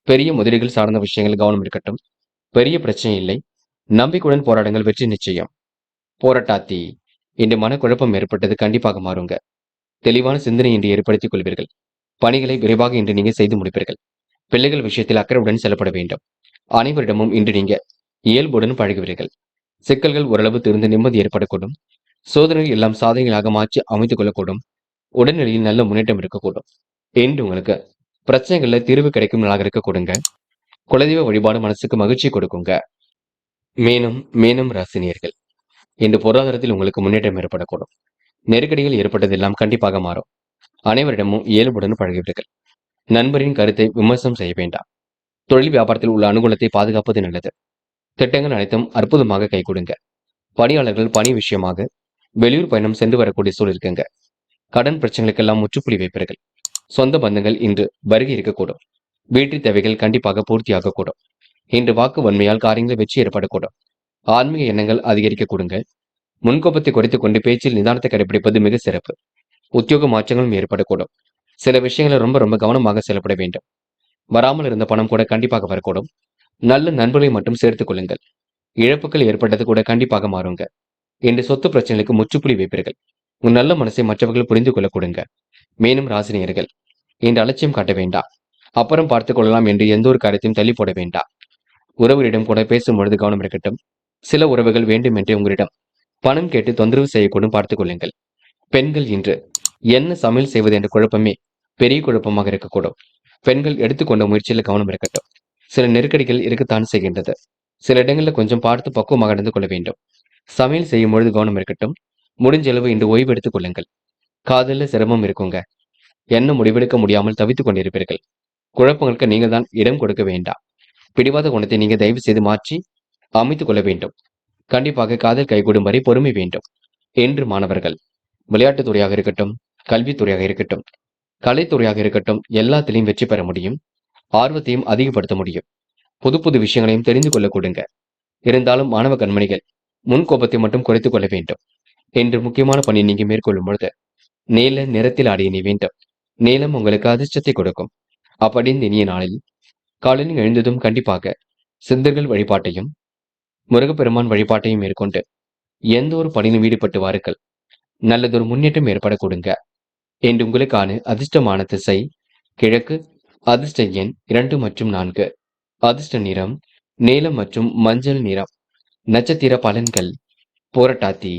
பெரிய முதலீடுகள் சார்ந்த விஷயங்கள் கவனம் இருக்கட்டும். பெரிய பிரச்சனை இல்லை. நம்பிக்கையுடன் போராடுங்கள், வெற்றி நிச்சயம். போராட்டாத்தி இன்று மனக்குழப்பம் ஏற்பட்டது கண்டிப்பாக மாறுங்க. தெளிவான சிந்தனை இன்று ஏற்படுத்திக் கொள்வீர்கள். பணிகளை விரைவாக இன்று நீங்க செய்து முடிப்பீர்கள். பிள்ளைகள் விஷயத்தில் அக்கறையுடன் செல்லப்பட வேண்டும். அனைவரிடமும் இன்று நீங்க இயல்புடன் பழகுவீர்கள். சிக்கல்கள் ஓரளவு தீர்ந்து நிம்மதி ஏற்படக்கூடும். சோதனைகள் எல்லாம் சாதனைகளாக மாற்றி அமைத்துக் கொள்ளக்கூடும். உடல்நிலையில் நல்ல முன்னேற்றம் இருக்கக்கூடும். என்று உங்களுக்கு பிரச்சனைகள்ல தீர்வு கிடைக்கும் நாளாக இருக்க கொடுங்க. குலதெய்வ வழிபாடு மனசுக்கு மகிழ்ச்சி கொடுக்குங்க. மீனம் ராசினியர்கள் இன்று பொருளாதாரத்தில் உங்களுக்கு முன்னேற்றம் ஏற்படக்கூடும். நெருக்கடிகள் ஏற்பட்டதெல்லாம் கண்டிப்பாக மாறும். அனைவரிடமும் இயல்புடன் பழகுவீர்கள். நண்பரின் கருத்தை விமர்சனம் செய்ய வேண்டாம். தொழில் வியாபாரத்தில் உள்ள அனுகூலத்தை பாதுகாப்பது நல்லது. திட்டங்கள் அனைத்தும் அற்புதமாக கை கொடுங்க. பணியாளர்கள் பணி விஷயமாக வெளியூர் பயணம் சென்று வரக்கூடிய சூழல் இருக்குங்க. கடன் பிரச்சனைகளுக்கெல்லாம் முற்றுப்புள்ளி வைப்பீர்கள். சொந்த பந்தங்கள் இன்று வருகை இருக்கக்கூடும். வீட்டு தேவைகள் கண்டிப்பாக பூர்த்தியாக கூடும். இன்று வாக்கு வன்மையால் காரியங்கள் வெற்றி ஏற்படக்கூடும். ஆன்மீக எண்ணங்கள் அதிகரிக்க கொடுங்க. முன்கோபத்தை குறைத்துக் கொண்டு பேச்சில் நிதானத்தை கடைபிடிப்பது மிக சிறப்பு. உத்தியோக மாற்றங்களும் ஏற்படக்கூடும். சில விஷயங்களை ரொம்ப கவனமாக செயல்பட வேண்டும். வராமல் இருந்த பணம் கூட கண்டிப்பாக வரக்கூடும். நல்ல நண்பர்களை மட்டும் சேர்த்துக் கொள்ளுங்கள். இழப்புகள் ஏற்பட்டது கூட கண்டிப்பாக மாறுங்க. இன்று சொத்து பிரச்சனைகளுக்கு முற்றுப்புள்ளி வைப்பீர்கள். உன் நல்ல மனசை மற்றவர்கள் புரிந்து கொள்ள கொடுங்க. மேலும் ராசினியர்கள் இன்று அலட்சியம் காட்ட வேண்டாம். அப்புறம் பார்த்துக் கொள்ளலாம் என்று எந்த ஒரு காரியத்தையும் தள்ளி போட வேண்டாம். உறவுகளிடம் கூட பேசும் பொழுது கவனம் இருக்கட்டும். சில உறவுகள் வேண்டுமென்றே உங்களிடம் பணம் கேட்டு தொந்தரவு செய்யக்கூடும், பார்த்துக் கொள்ளுங்கள். பெண்கள் இன்று என்ன சமையல் செய்வது என்ற குழப்பமே பெரிய குழப்பமாக இருக்கக்கூடும். பெண்கள் எடுத்துக்கொண்ட முயற்சியில் கவனம் இருக்கட்டும். சில நெருக்கடிகள் இருக்கத்தான் செய்கின்றது. சில இடங்களில் கொஞ்சம் பார்த்து பக்குவமாக நடந்து கொள்ள வேண்டும். சமையல் செய்யும் பொழுது கவனம் இருக்கட்டும். முடிஞ்ச அளவு இன்று ஓய்வு எடுத்துக் கொள்ளுங்கள். காதல்ல சிரமம் இருக்குங்க. என்ன முடிவெடுக்க முடியாமல் தவித்துக் கொண்டிருப்பீர்கள். குழப்பங்களுக்கு நீங்க தான் இடம் கொடுக்க வேண்டாம். பிடிவாத குணத்தை நீங்க தயவு செய்து மாற்றி அமைத்துக் கொள்ள வேண்டும். கண்டிப்பாக காதல் கைகூடும் வரை பொறுமை வேண்டும். என்று மாணவர்கள் விளையாட்டுத் துறையாக இருக்கட்டும், கல்வித்துறையாக இருக்கட்டும், கலைத்துறையாக இருக்கட்டும், எல்லாத்திலையும் வெற்றி பெற முடியும். ஆர்வத்தையும் அதிகப்படுத்த முடியும். புது புது விஷயங்களையும் தெரிந்து கொள்ள கொடுங்க. இருந்தாலும் மாணவ கண்மணிகள் முன்கோபத்தை மட்டும் குறைத்துக் கொள்ள வேண்டும். என்று முக்கியமான பணி நீங்க மேற்கொள்ளும் பொழுது நீல நிறத்தில் ஆடிய நீ வேண்டும். நீலம் உங்களுக்கு அதிர்ஷ்டத்தை கொடுக்கும். அப்படி இந்த இனிய நாளில் காலையில் எழுந்ததும் கண்டிப்பாக சித்தர்கள் வழிபாட்டையும் முருகப்பெருமான் வழிபாட்டையும் மேற்கொண்டு எந்த ஒரு பணியிலும் ஈடுபட்டு வாருங்கள். நல்லதொரு முன்னேற்றம் ஏற்பட கொடுங்க. என்று உங்களுக்கான அதிர்ஷ்டமான திசை கிழக்கு, அதிர்ஷ்ட எண் 2 மற்றும் 4, அதிர்ஷ்ட நிறம் நீலம் மற்றும் மஞ்சள் நிறம். நட்சத்திர பலன்கள் போராட்டாத்தி.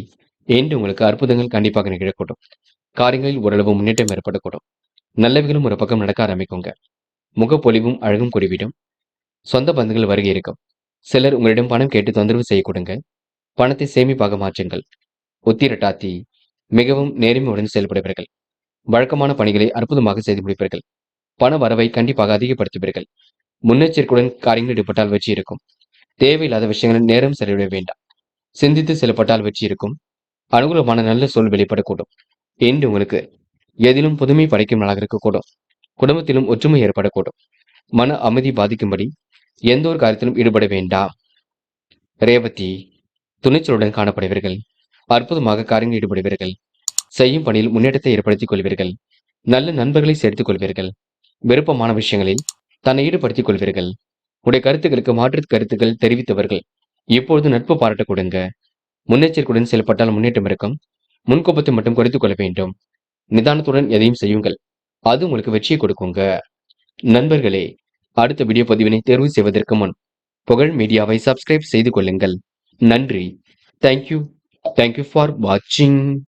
என்று உங்களுக்கு அற்புதங்கள் கண்டிப்பாக நிகழக்கூடும். காரியங்களில் ஓரளவு முன்னேற்றம் ஏற்படக்கூடும். நல்லவைகளும் ஒரு பக்கம் நடக்க ஆரம்பிக்குங்க. முகப்பொலிவும் அழகும் கூடிவிடும். சொந்த பந்துகள் வருகை இருக்கும். சிலர் உங்களிடம் பணம் கேட்டு தொந்தரவு செய்ய கொடுங்க. பணத்தை சேமிப்பாக மாற்றுங்கள். உத்திரட்டாத்தி மிகவும் நேர்மையுடன் செயல்படுவீர்கள். வழக்கமான பணிகளை அற்புதமாக செய்து முடிப்பீர்கள். பண வரவை கண்டிப்பாக அதிகப்படுத்துவீர்கள். முன்னெச்சரிக்கையுடன் காரியங்கள் ஈடுபட்டால் வெற்றி இருக்கும். தேவையில்லாத விஷயங்களில் நேரம் செலவிட வேண்டாம். சிந்தித்து செயல்பட்டால் வெற்றி இருக்கும். அனுகூலமான நல்ல சொல் வெளிப்படக்கூடும். என்று உங்களுக்கு எதிலும் புதுமை படைக்கும் நாளாக இருக்கக்கூடும். குடும்பத்திலும் ஒற்றுமை ஏற்படக்கூடும். மன அமைதி பாதிக்கும்படி எந்த ஒரு காரியத்திலும் ஈடுபட வேண்டாம். ரேவதி துணிச்சலுடன் காணப்படுவீர்கள். அற்புதமாக காரியங்கள் ஈடுபடுவீர்கள். செய்யும் பணியில் முன்னேற்றத்தை ஏற்படுத்திக் கொள்வீர்கள். நல்ல நண்பர்களை சேர்த்துக் கொள்வீர்கள். விருப்பமான விஷயங்களில் தன்னை ஈடுபடுத்திக் கொள்வீர்கள். உடைய கருத்துக்களுக்கு மாற்று கருத்துக்கள் தெரிவித்தவர்கள் இப்பொழுது நட்பு பாராட்ட கொடுங்க. முன்னெச்சரிக்கையுடன் செயல்பட்டால் முன்னேற்றம் இருக்கும். முன்கோபத்தை மட்டும் குறைத்துக் கொள்ள வேண்டும். நிதானத்துடன் எதையும் செய்யுங்கள். அது உங்களுக்கு வெற்றியை கொடுக்குங்க. நண்பர்களே, அடுத்த வீடியோ பதிவினை தேர்வு செய்வதற்கு முன் புகழ் மீடியாவை சப்ஸ்கிரைப் செய்து கொள்ளுங்கள். நன்றி. தேங்க்யூ ஃபார் வாட்சிங்.